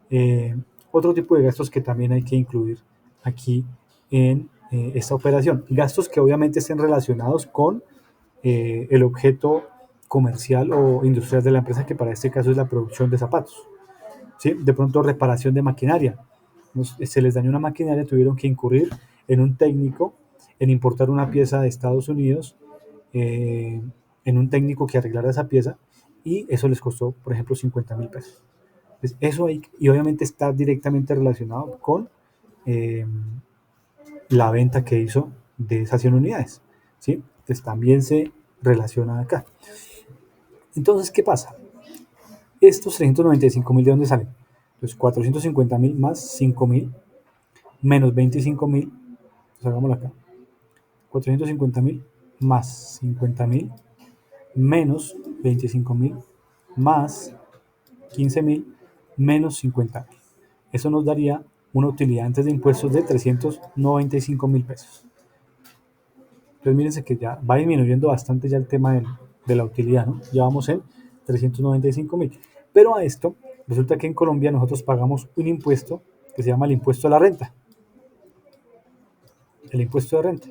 eh, otro tipo de gastos que también hay que incluir aquí en esta operación. Gastos que obviamente estén relacionados con el objeto comercial o industrial de la empresa, que para este caso es la producción de zapatos. ¿Sí? De pronto reparación de maquinaria. Se les dañó una maquinaria, tuvieron que incurrir en un técnico, en importar una pieza de Estados Unidos, en un técnico que arreglara esa pieza y eso les costó, por ejemplo, 50.000 pesos. Entonces, eso hay, y obviamente está directamente relacionado con eh, la venta que hizo de esas 100 unidades. ¿Sí? Entonces también se relaciona acá. Entonces, ¿qué pasa? Estos 395.000, ¿de dónde salen? Entonces, 450.000 más 5.000 menos 25.000, pues hagámoslo acá. 450.000 más 50.000 menos 25.000 más 15.000 menos 50.000. Eso nos daría una utilidad antes de impuestos de 395.000 pesos. Entonces, mírense que ya va disminuyendo bastante ya el tema de la utilidad, ¿no? Ya vamos en 395.000. Pero a esto, resulta que en Colombia nosotros pagamos un impuesto que se llama el impuesto a la renta. El impuesto de renta.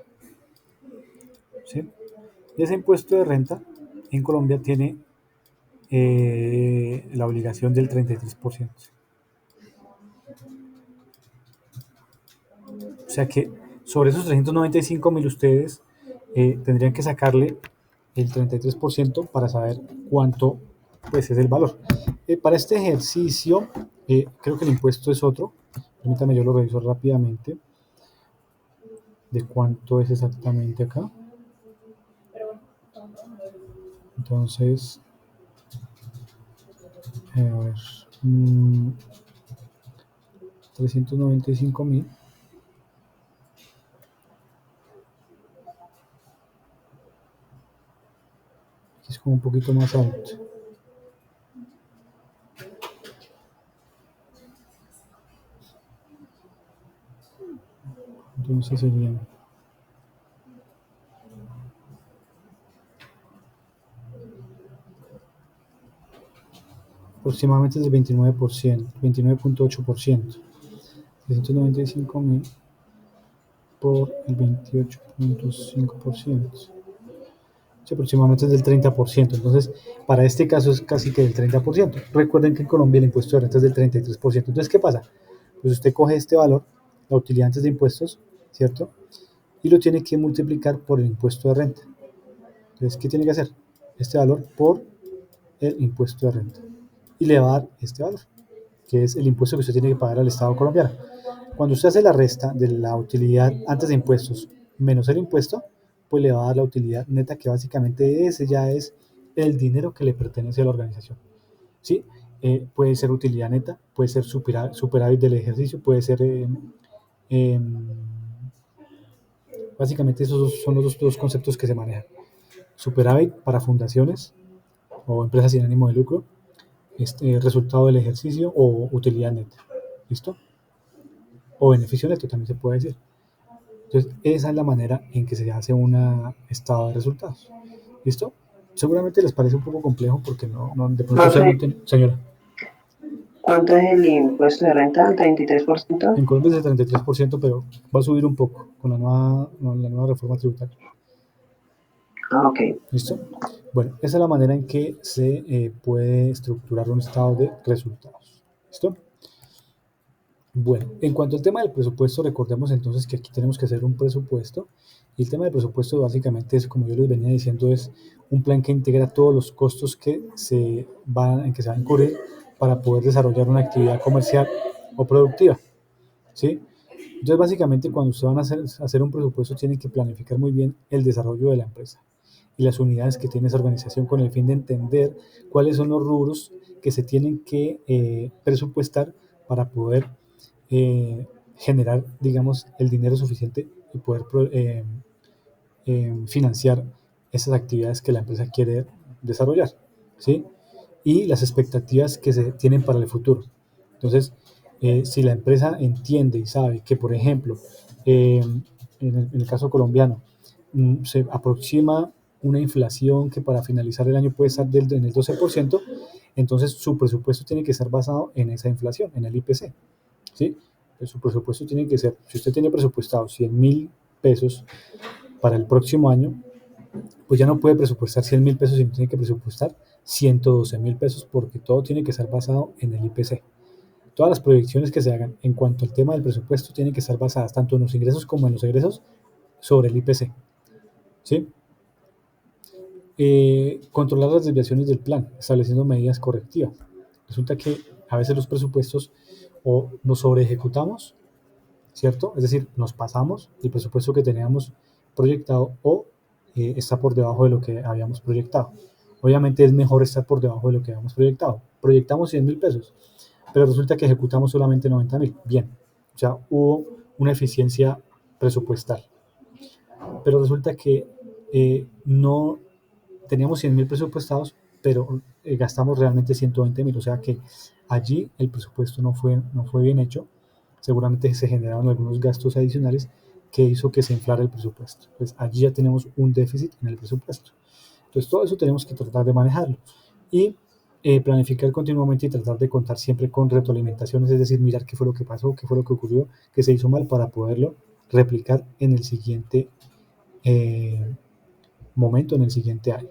¿Sí? Y ese impuesto de renta en Colombia tiene la obligación del 33%. O sea que sobre esos 395.000 ustedes tendrían que sacarle el 33% para saber cuánto pues, es el valor. Para este ejercicio, creo que el impuesto es otro. Permítame, yo lo reviso rápidamente de cuánto es exactamente acá. Entonces, a ver, 395.000. Aquí es como un poquito más alto. Entonces serían aproximadamente del 29%, 29.8%. 395.000 por el 28.5%. Sí, aproximadamente es del 30%. Entonces, para este caso es casi que del 30%. Recuerden que en Colombia el impuesto de renta es del 33%. Entonces, ¿qué pasa? Pues usted coge este valor, la utilidad antes de impuestos, ¿cierto? Y lo tiene que multiplicar por el impuesto de renta. Entonces, ¿qué tiene que hacer? Este valor por el impuesto de renta. Y le va a dar este valor, que es el impuesto que usted tiene que pagar al Estado colombiano. Cuando usted hace la resta de la utilidad antes de impuestos menos el impuesto, pues le va a dar la utilidad neta, que básicamente ese ya es el dinero que le pertenece a la organización. ¿Sí? Puede ser utilidad neta, puede ser superávit del ejercicio, puede ser... básicamente esos son los dos conceptos que se manejan. Superávit para fundaciones o empresas sin ánimo de lucro, resultado del ejercicio o utilidad neta. ¿Listo? O beneficio neto también se puede decir. Entonces, esa es la manera en que se hace un estado de resultados. ¿Listo? Seguramente les parece un poco complejo porque de pronto ustedes no tienen... Señora. ¿Cuánto es el impuesto de renta? ¿El 33%? En Colombia es el 33%, pero va a subir un poco con la nueva reforma tributaria. Ah, ok. ¿Listo? Bueno, esa es la manera en que se puede estructurar un estado de resultados. ¿Listo? Bueno, en cuanto al tema del presupuesto, recordemos entonces que aquí tenemos que hacer un presupuesto. Y el tema del presupuesto básicamente es, como yo les venía diciendo, es un plan que integra todos los costos que se van a incurrir para poder desarrollar una actividad comercial o productiva. ¿Sí? Entonces, básicamente, cuando ustedes van a hacer un presupuesto, tienen que planificar muy bien el desarrollo de la empresa y las unidades que tiene esa organización con el fin de entender cuáles son los rubros que se tienen que presupuestar para poder generar, digamos, el dinero suficiente y poder financiar esas actividades que la empresa quiere desarrollar, ¿sí? Y las expectativas que se tienen para el futuro. Entonces, si la empresa entiende y sabe que, por ejemplo, en el caso colombiano, se aproxima una inflación que para finalizar el año puede estar en el 12%, entonces su presupuesto tiene que estar basado en esa inflación, en el IPC. ¿Sí? Pues su presupuesto tiene que ser, si usted tiene presupuestado 100.000 pesos para el próximo año, pues ya no puede presupuestar 100.000 pesos, sino tiene que presupuestar 112.000 pesos, porque todo tiene que estar basado en el IPC. Todas las proyecciones que se hagan en cuanto al tema del presupuesto tienen que estar basadas tanto en los ingresos como en los egresos sobre el IPC. ¿Sí? Controlar las desviaciones del plan, estableciendo medidas correctivas. Resulta que a veces los presupuestos o nos sobre ejecutamos, ¿cierto? Es decir, nos pasamos el presupuesto que teníamos proyectado o está por debajo de lo que habíamos proyectado. Obviamente es mejor estar por debajo de lo que habíamos proyectado. Proyectamos 100.000 pesos, pero resulta que ejecutamos solamente 90.000. Bien, o sea, hubo una eficiencia presupuestal. Pero resulta que no teníamos 100.000 presupuestados, pero gastamos realmente 120.000. O sea que allí el presupuesto no fue bien hecho. Seguramente se generaron algunos gastos adicionales que hizo que se inflara el presupuesto. Pues allí ya tenemos un déficit en el presupuesto. Entonces todo eso tenemos que tratar de manejarlo y planificar continuamente y tratar de contar siempre con retroalimentaciones, es decir, mirar qué fue lo que pasó, qué fue lo que ocurrió, qué se hizo mal para poderlo replicar en el siguiente momento, en el siguiente año.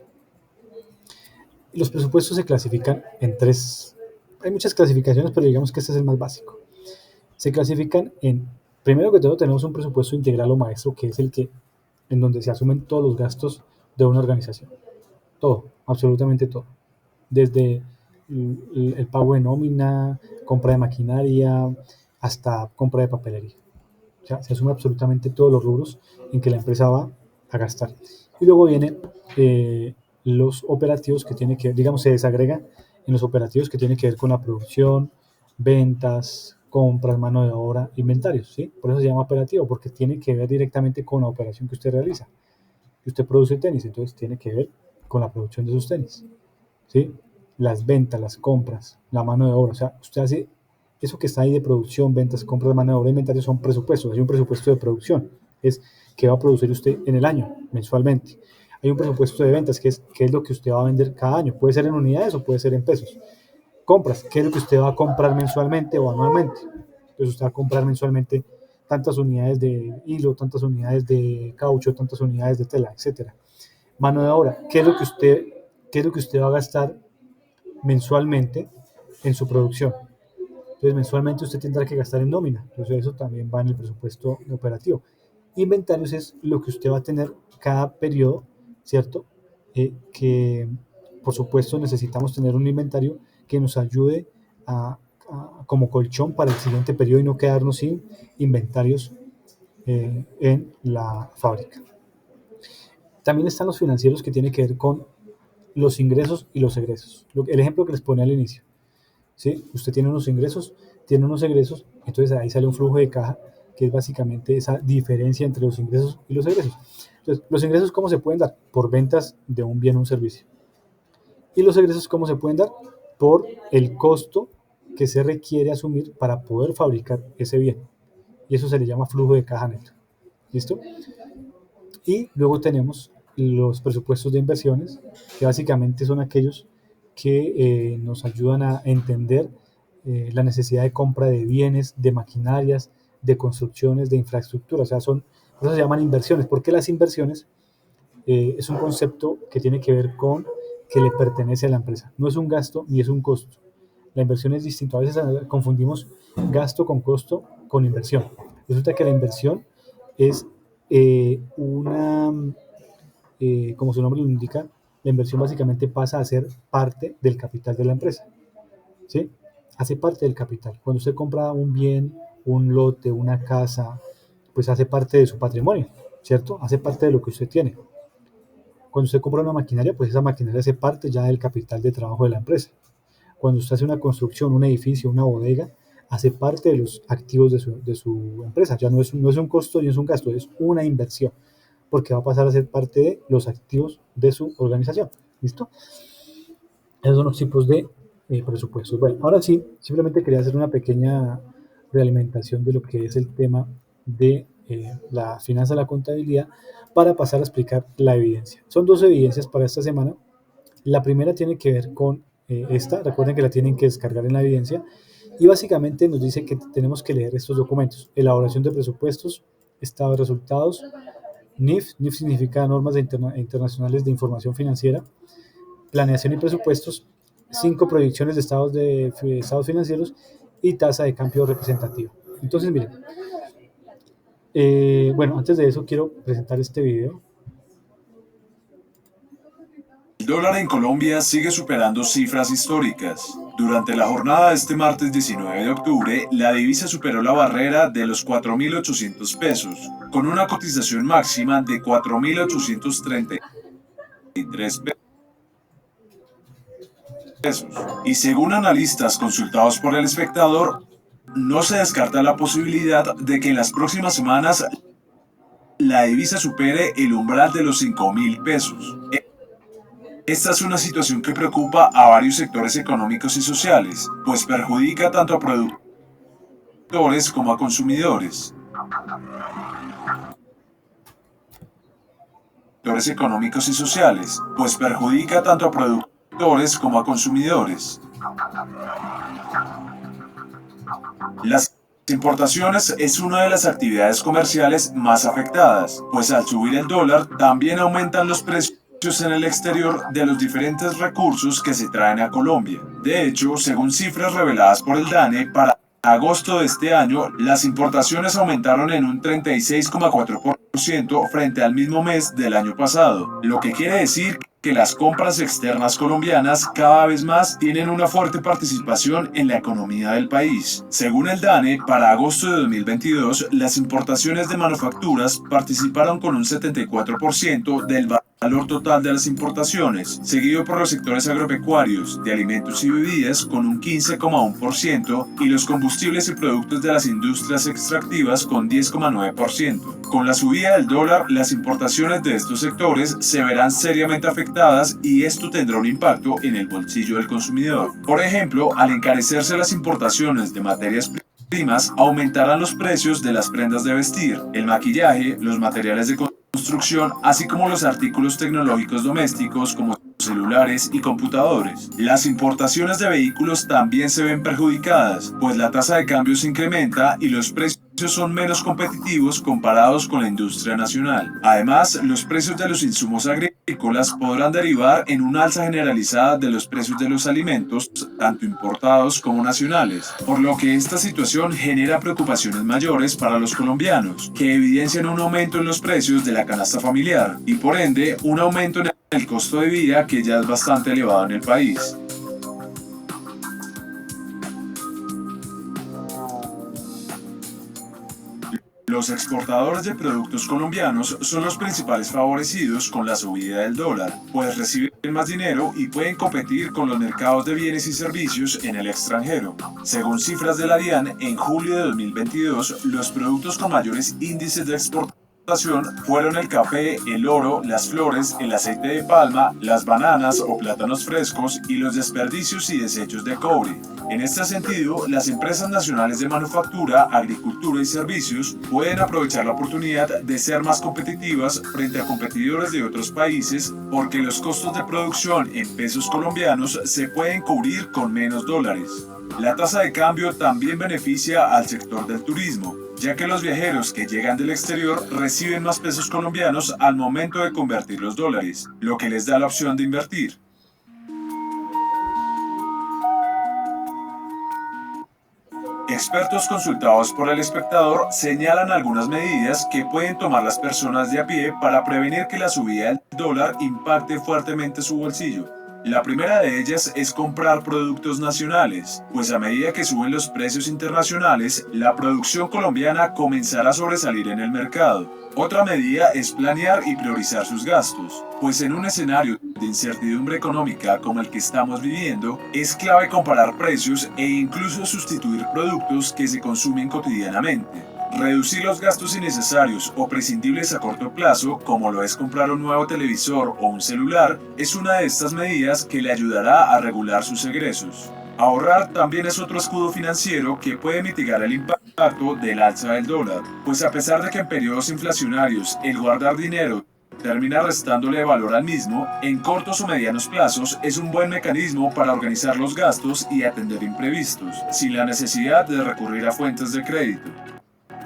Los presupuestos se clasifican en tres. Hay muchas clasificaciones, pero digamos que este es el más básico. Se clasifican en, primero que todo, tenemos un presupuesto integral o maestro, que es el que, en donde se asumen todos los gastos de una organización. todo, absolutamente todo. Desde el pago de nómina, compra de maquinaria, hasta compra de papelería. O sea, se asume absolutamente todos los rubros en que la empresa va a gastar. Y luego vienen los operativos que tienen que, digamos, se desagrega en los operativos que tienen que ver con la producción, ventas, compras, mano de obra, inventarios, ¿sí? Por eso se llama operativo, porque tiene que ver directamente con la operación que usted realiza. Si usted produce tenis, entonces tiene que ver con la producción de sus tenis, ¿sí? Las ventas, las compras, la mano de obra, o sea, usted hace eso que está ahí de producción, ventas, compras, mano de obra, inventario, son presupuestos. Hay un presupuesto de producción, es que va a producir usted en el año, mensualmente. Hay un presupuesto de ventas, que es lo que usted va a vender cada año. Puede ser en unidades o puede ser en pesos. Compras, qué es lo que usted va a comprar mensualmente o anualmente. Entonces usted va a comprar mensualmente tantas unidades de hilo, tantas unidades de caucho, tantas unidades de tela, etcétera. Mano de obra, qué es lo que usted va a gastar mensualmente en su producción. Entonces, mensualmente usted tendrá que gastar en nómina. Entonces, eso también va en el presupuesto operativo. Inventarios es lo que usted va a tener cada periodo, ¿cierto? Que, por supuesto, necesitamos tener un inventario que nos ayude como colchón para el siguiente periodo y no quedarnos sin inventarios en la fábrica. También están los financieros que tienen que ver con los ingresos y los egresos. El ejemplo que les ponía al inicio. ¿Sí? Usted tiene unos ingresos, tiene unos egresos, entonces ahí sale un flujo de caja que es básicamente esa diferencia entre los ingresos y los egresos. Entonces, los ingresos, ¿cómo se pueden dar? Por ventas de un bien o un servicio. Y los egresos, ¿cómo se pueden dar? Por el costo que se requiere asumir para poder fabricar ese bien. Y eso se le llama flujo de caja neto. ¿Listo? Y luego tenemos los presupuestos de inversiones, que básicamente son aquellos que nos ayudan a entender la necesidad de compra de bienes, de maquinarias, de construcciones, de infraestructura. O sea, por eso se llaman inversiones, porque las inversiones es un concepto que tiene que ver con que le pertenece a la empresa. No es un gasto ni es un costo. La inversión es distinto. A veces confundimos gasto con costo con inversión. Resulta que la inversión es como su nombre lo indica, la inversión básicamente pasa a ser parte del capital de la empresa. ¿Sí? Hace parte del capital. Cuando usted compra un bien, un lote, una casa, pues hace parte de su patrimonio, ¿cierto? Hace parte de lo que usted tiene. Cuando usted compra una maquinaria, pues esa maquinaria hace parte ya del capital de trabajo de la empresa. Cuando usted hace una construcción, un edificio, una bodega, hace parte de los activos de su empresa. Ya no es un costo ni es un gasto, es una inversión, porque va a pasar a ser parte de los activos de su organización. ¿Listo? Esos son los tipos de presupuestos. Bueno, ahora sí, simplemente quería hacer una pequeña realimentación de lo que es el tema de la finanza, la contabilidad, para pasar a explicar la evidencia. Son dos evidencias para esta semana. La primera tiene que ver con esta, recuerden que la tienen que descargar en la evidencia, y básicamente nos dice que tenemos que leer estos documentos: elaboración de presupuestos, estado de resultados, NIF significa normas internacionales de información financiera, planeación y presupuestos, 5 proyecciones de estados financieros y tasa de cambio representativa. Entonces, miren, bueno, antes de eso quiero presentar este video. El dólar en Colombia sigue superando cifras históricas. Durante la jornada de este martes 19 de octubre, la divisa superó la barrera de los 4.800 pesos, con una cotización máxima de 4.833 pesos. Y según analistas consultados por El Espectador, no se descarta la posibilidad de que en las próximas semanas la divisa supere el umbral de los 5.000 pesos. Esta es una situación que preocupa a varios sectores económicos y sociales, pues perjudica tanto a productores como a consumidores. Sectores económicos y sociales, pues perjudica tanto a productores como a consumidores. Las importaciones es una de las actividades comerciales más afectadas, pues al subir el dólar también aumentan los precios en el exterior de los diferentes recursos que se traen a Colombia. De hecho, según cifras reveladas por el DANE, para agosto de este año, las importaciones aumentaron en un 36,4% frente al mismo mes del año pasado, lo que quiere decir que las compras externas colombianas cada vez más tienen una fuerte participación en la economía del país. Según el DANE, para agosto de 2022, las importaciones de manufacturas participaron con un 74% del valor total de las importaciones, seguido por los sectores agropecuarios, de alimentos y bebidas con un 15,1% y los combustibles y productos de las industrias extractivas con 10,9%. Con la subida del dólar, las importaciones de estos sectores se verán seriamente afectadas y esto tendrá un impacto en el bolsillo del consumidor. Por ejemplo, al encarecerse las importaciones de materias primas, aumentarán los precios de las prendas de vestir, el maquillaje, los materiales de construcción, así como los artículos tecnológicos domésticos como celulares y computadores. Las importaciones de vehículos también se ven perjudicadas, pues la tasa de cambio se incrementa y los precios son menos competitivos comparados con la industria nacional. Además, los precios de los insumos agrícolas podrán derivar en una alza generalizada de los precios de los alimentos, tanto importados como nacionales, por lo que esta situación genera preocupaciones mayores para los colombianos, que evidencian un aumento en los precios de la canasta familiar y por ende un aumento en el costo de vida que ya es bastante elevado en el país. Los exportadores de productos colombianos son los principales favorecidos con la subida del dólar, pues reciben más dinero y pueden competir con los mercados de bienes y servicios en el extranjero. Según cifras de la DIAN, en julio de 2022, los productos con mayores índices de exportación fueron el café, el oro, las flores, el aceite de palma, las bananas o plátanos frescos y los desperdicios y desechos de cobre. En este sentido, las empresas nacionales de manufactura, agricultura y servicios pueden aprovechar la oportunidad de ser más competitivas frente a competidores de otros países porque los costos de producción en pesos colombianos se pueden cubrir con menos dólares. La tasa de cambio también beneficia al sector del turismo, ya que los viajeros que llegan del exterior reciben más pesos colombianos al momento de convertir los dólares, lo que les da la opción de invertir. Expertos consultados por El Espectador señalan algunas medidas que pueden tomar las personas de a pie para prevenir que la subida del dólar impacte fuertemente su bolsillo. La primera de ellas es comprar productos nacionales, pues a medida que suben los precios internacionales, la producción colombiana comenzará a sobresalir en el mercado. Otra medida es planear y priorizar sus gastos, pues en un escenario de incertidumbre económica como el que estamos viviendo, es clave comparar precios e incluso sustituir productos que se consumen cotidianamente. Reducir los gastos innecesarios o prescindibles a corto plazo, como lo es comprar un nuevo televisor o un celular, es una de estas medidas que le ayudará a regular sus egresos. Ahorrar también es otro escudo financiero que puede mitigar el impacto del alza del dólar, pues a pesar de que en periodos inflacionarios el guardar dinero termina restándole valor al mismo, en cortos o medianos plazos es un buen mecanismo para organizar los gastos y atender imprevistos, sin la necesidad de recurrir a fuentes de crédito.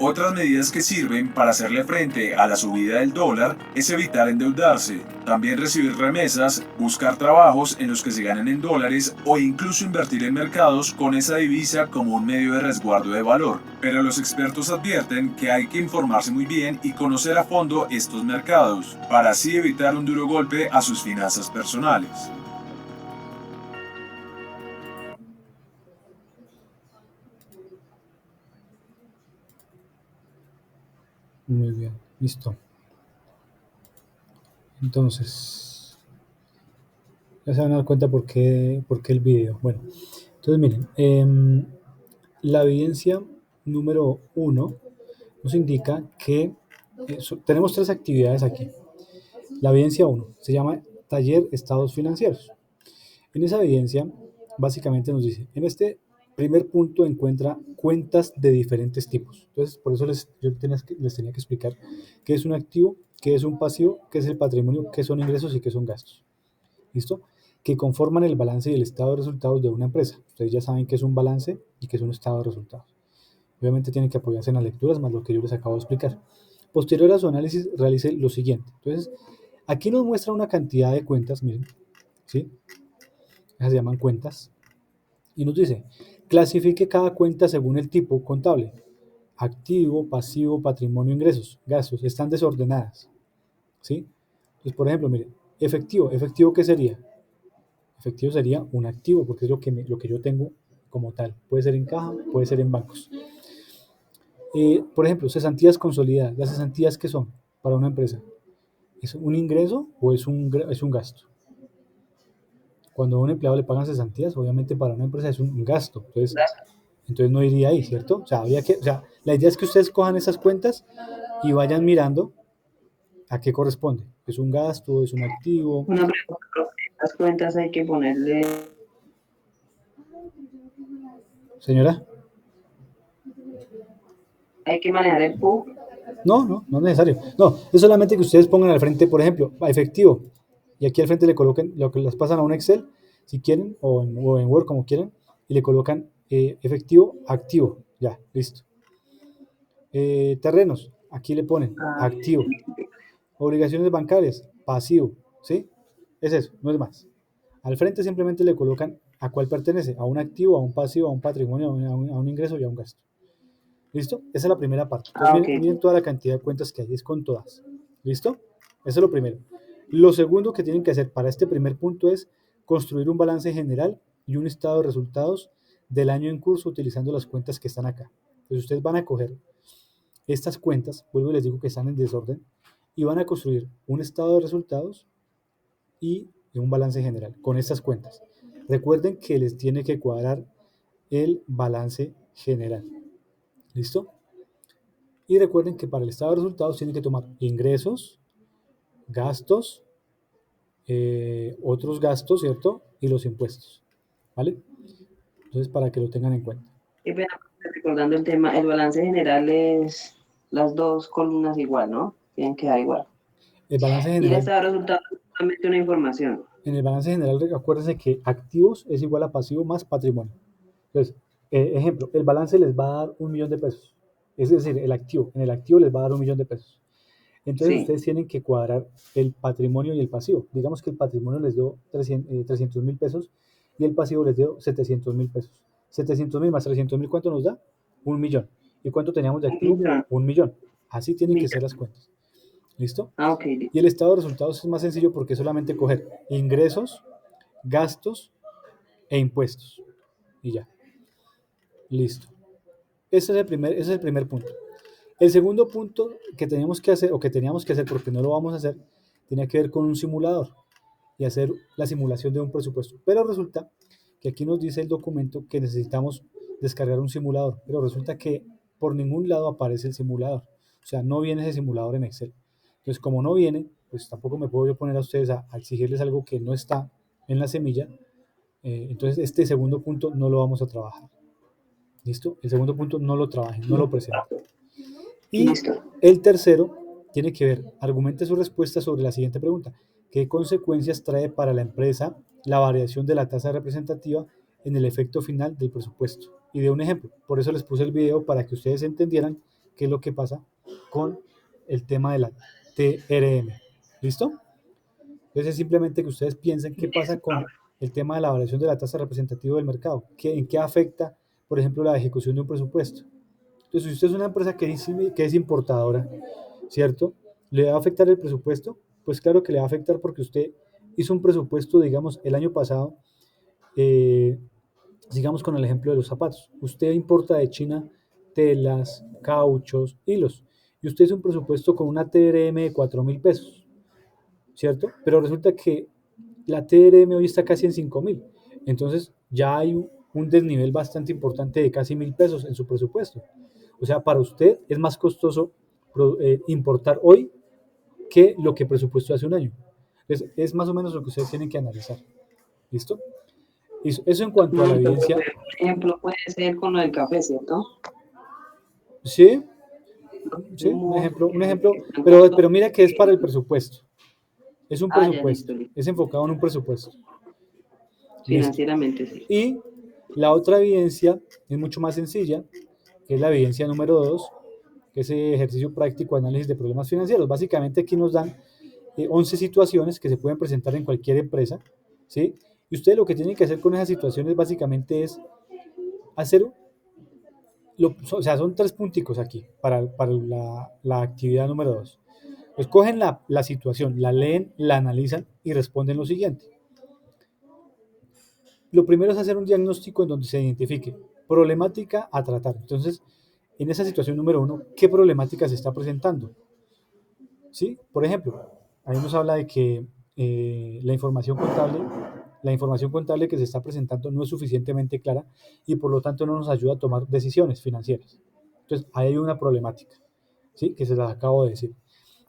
Otras medidas que sirven para hacerle frente a la subida del dólar es evitar endeudarse, también recibir remesas, buscar trabajos en los que se ganen en dólares o incluso invertir en mercados con esa divisa como un medio de resguardo de valor. Pero los expertos advierten que hay que informarse muy bien y conocer a fondo estos mercados, para así evitar un duro golpe a sus finanzas personales. Muy bien, listo. Entonces, ya se van a dar cuenta por qué el video. Bueno, entonces miren, la evidencia número 1 nos indica que tenemos 3 actividades aquí. La evidencia 1 se llama Taller Estados Financieros. En esa evidencia, básicamente nos dice, en este primer punto encuentra cuentas de diferentes tipos. Entonces, por eso les tenía que explicar qué es un activo, qué es un pasivo, qué es el patrimonio, qué son ingresos y qué son gastos. ¿Listo? Que conforman el balance y el estado de resultados de una empresa. Ustedes ya saben qué es un balance y qué es un estado de resultados. Obviamente tienen que apoyarse en las lecturas más lo que yo les acabo de explicar. Posterior a su análisis, realice lo siguiente. Entonces, aquí nos muestra una cantidad de cuentas, miren, ¿sí? Esas se llaman cuentas. Y nos dice, clasifique cada cuenta según el tipo contable. Activo, pasivo, patrimonio, ingresos, gastos. Están desordenadas, ¿sí? Entonces, por ejemplo, miren, Efectivo, ¿efectivo qué sería? Efectivo sería un activo, porque es lo que yo tengo como tal. Puede ser en caja, puede ser en bancos. Por ejemplo, cesantías consolidadas. ¿Las cesantías qué son para una empresa? ¿Es un ingreso o es un gasto? Cuando a un empleado le pagan cesantías, obviamente para una empresa es un gasto. Entonces no iría ahí, ¿cierto? O sea, la idea es que ustedes cojan esas cuentas y vayan mirando a qué corresponde. ¿Es un gasto? ¿Es un activo? Una pregunta, profe, las cuentas hay que ponerle, Señora, hay que manejar el PUC. no es necesario. No, es solamente que ustedes pongan al frente, por ejemplo, a efectivo, y aquí al frente le coloquen lo que las pasan a un Excel, si quieren, o en Word, como quieran, y le colocan efectivo, activo, ya, listo. Terrenos, aquí le ponen activo. Obligaciones bancarias, pasivo, ¿sí? Es eso, no es más. Al frente simplemente le colocan a cuál pertenece, a un activo, a un pasivo, a un patrimonio, a un ingreso y a un gasto. ¿Listo? Esa es la primera parte. Entonces, Ok. miren toda la cantidad de cuentas que hay, es con todas. ¿Listo? Eso es lo primero. Lo segundo que tienen que hacer para este primer punto es construir un balance general y un estado de resultados del año en curso utilizando las cuentas que están acá. Entonces, ustedes van a coger estas cuentas, vuelvo y les digo que están en desorden, y van a construir un estado de resultados y un balance general con estas cuentas. Recuerden que les tiene que cuadrar el balance general. ¿Listo? Y recuerden que para el estado de resultados tienen que tomar ingresos, gastos, otros gastos, ¿cierto? Y los impuestos. ¿Vale? Entonces, para que lo tengan en cuenta. Qué pena, recordando el tema, el balance general es las dos columnas igual, ¿no? Tienen que dar igual. El balance Y el general, estado de resultados es solamente una información. en el balance general, acuérdense que activos es igual a pasivo más patrimonio. Entonces, ejemplo, el balance les va a dar 1.000.000 de pesos. Es decir, en el activo les va a dar 1.000.000 de pesos. Entonces Sí. ustedes tienen que cuadrar el patrimonio y el pasivo. Digamos que el patrimonio les dio 300.000 pesos y el pasivo les dio 700.000 pesos. 700.000 más 300.000, ¿cuánto nos da? 1.000.000. ¿Y cuánto teníamos de Un activo? millón. 1.000.000. Así tienen que ser Millón. las cuentas. ¿Listo? Ok. Y el estado de resultados es más sencillo porque es solamente coger ingresos, gastos e impuestos. Y ya. Listo. Ese es el primer punto. El segundo punto que tenemos que hacer, o que teníamos que hacer porque no lo vamos a hacer, tenía que ver con un simulador y hacer la simulación de un presupuesto. Pero resulta que aquí nos dice el documento que necesitamos descargar un simulador, pero resulta que por ningún lado aparece el simulador. O sea, no viene ese simulador en Excel. Entonces, como no viene, pues tampoco me puedo yo poner a ustedes a exigirles algo que no está en la semilla. Entonces, este segundo punto no lo vamos a trabajar. ¿Listo? El segundo punto no lo trabajen, no lo presenten. Y Listo. el tercero tiene que ver, argumente su respuesta sobre la siguiente pregunta. ¿Qué consecuencias trae para la empresa la variación de la tasa representativa en el efecto final del presupuesto? Y de un ejemplo. Por eso les puse el video para que ustedes entendieran qué es lo que pasa con el tema de la TRM. ¿Listo? Entonces es simplemente que ustedes piensen qué pasa con el tema de la variación de la tasa representativa del mercado. ¿En qué afecta, por ejemplo, la ejecución de un presupuesto? Entonces, si usted es una empresa que es importadora, ¿cierto? ¿Le va a afectar el presupuesto? Pues claro que le va a afectar porque usted hizo un presupuesto, digamos, el año pasado, eh, sigamos con el ejemplo de los zapatos. Usted importa de China telas, cauchos, hilos, y usted hizo un presupuesto con una TRM de 4.000 pesos, ¿cierto? Pero resulta que la TRM hoy está casi en 5.000. Entonces ya hay un desnivel bastante importante de casi 1.000 pesos en su presupuesto. O sea, para usted es más costoso importar hoy que lo que presupuestó hace un año. Entonces, es más o menos lo que ustedes tienen que analizar. ¿Listo? Eso en cuanto a la Listo, evidencia. profe. Por ejemplo, puede ser con lo del café, ¿cierto? Sí, sí, Humos, un que ejemplo, están costando. pero mira que es para el presupuesto. Es un Ah, ya, listo, presupuesto. listo. Es enfocado en un presupuesto. Listo. Financieramente, sí. Y la otra evidencia es mucho más sencilla, que es la evidencia número 2, que es el ejercicio práctico de análisis de problemas financieros. Básicamente aquí nos dan 11 situaciones que se pueden presentar en cualquier empresa, ¿sí? Y ustedes lo que tienen que hacer con esas situaciones básicamente es hacer, o sea, son 3 punticos aquí para la actividad número 2. Pues cogen la situación, la leen, la analizan y responden lo siguiente. Lo primero es hacer un diagnóstico en donde se identifique problemática a tratar. Entonces, en esa situación número 1, ¿qué problemática se está presentando? ¿Sí? Por ejemplo, ahí nos habla de que la información contable que se está presentando no es suficientemente clara y por lo tanto no nos ayuda a tomar decisiones financieras. Entonces, ahí hay una problemática, ¿sí? Que se las acabo de decir.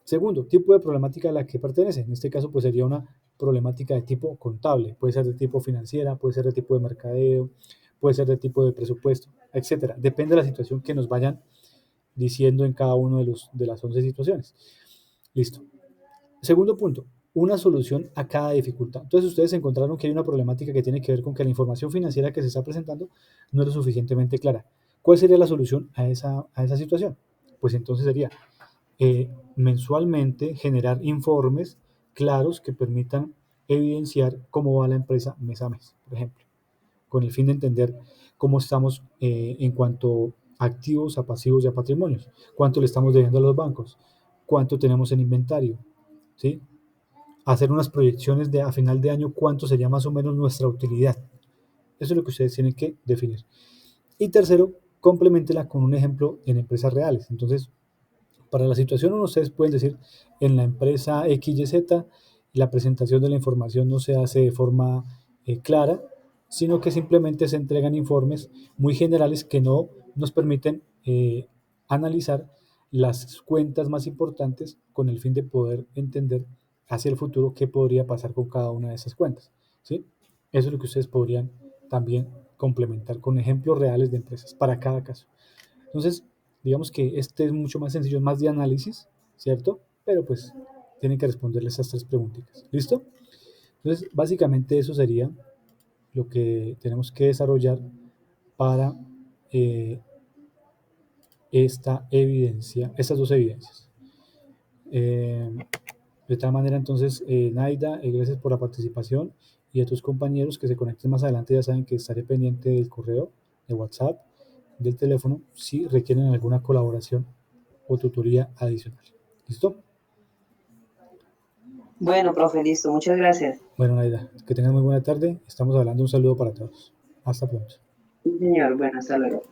Segundo, tipo de problemática a la que pertenece. En este caso, pues sería una problemática de tipo contable. Puede ser de tipo financiera, puede ser de tipo de mercadeo, puede ser de tipo de presupuesto, etcétera. Depende de la situación que nos vayan diciendo en cada uno de las 11 situaciones. Listo. Segundo punto, una solución a cada dificultad. Entonces ustedes encontraron que hay una problemática que tiene que ver con que la información financiera que se está presentando no es lo suficientemente clara. ¿Cuál sería la solución a esa situación? Pues entonces sería mensualmente generar informes claros que permitan evidenciar cómo va la empresa mes a mes, por ejemplo, con el fin de entender cómo estamos en cuanto a activos, a pasivos y a patrimonios, cuánto le estamos debiendo a los bancos, cuánto tenemos en inventario, ¿sí? Hacer unas proyecciones de a final de año cuánto sería más o menos nuestra utilidad. Eso es lo que ustedes tienen que definir. Y tercero, complementela con un ejemplo en empresas reales. Entonces, para la situación 1, ustedes pueden decir, en la empresa XYZ, la presentación de la información no se hace de forma clara, sino que simplemente se entregan informes muy generales que no nos permiten analizar las cuentas más importantes con el fin de poder entender hacia el futuro qué podría pasar con cada una de esas cuentas, ¿sí? Eso es lo que ustedes podrían también complementar con ejemplos reales de empresas para cada caso. Entonces, digamos que este es mucho más sencillo, es más de análisis, ¿cierto? Pero pues tienen que responderle esas 3 preguntitas. ¿Listo? Entonces, básicamente eso sería lo que tenemos que desarrollar para eh, estas 2 evidencias. De tal manera, entonces, Naida, gracias por la participación y a tus compañeros que se conecten más adelante, ya saben que estaré pendiente del correo, de WhatsApp, del teléfono, si requieren alguna colaboración o tutoría adicional. ¿Listo? Bueno, profe, listo. Muchas gracias. Bueno, Naida, que tengan muy buena tarde. Estamos hablando. Un saludo para todos. Hasta pronto. Sí, señor. Bueno, hasta luego.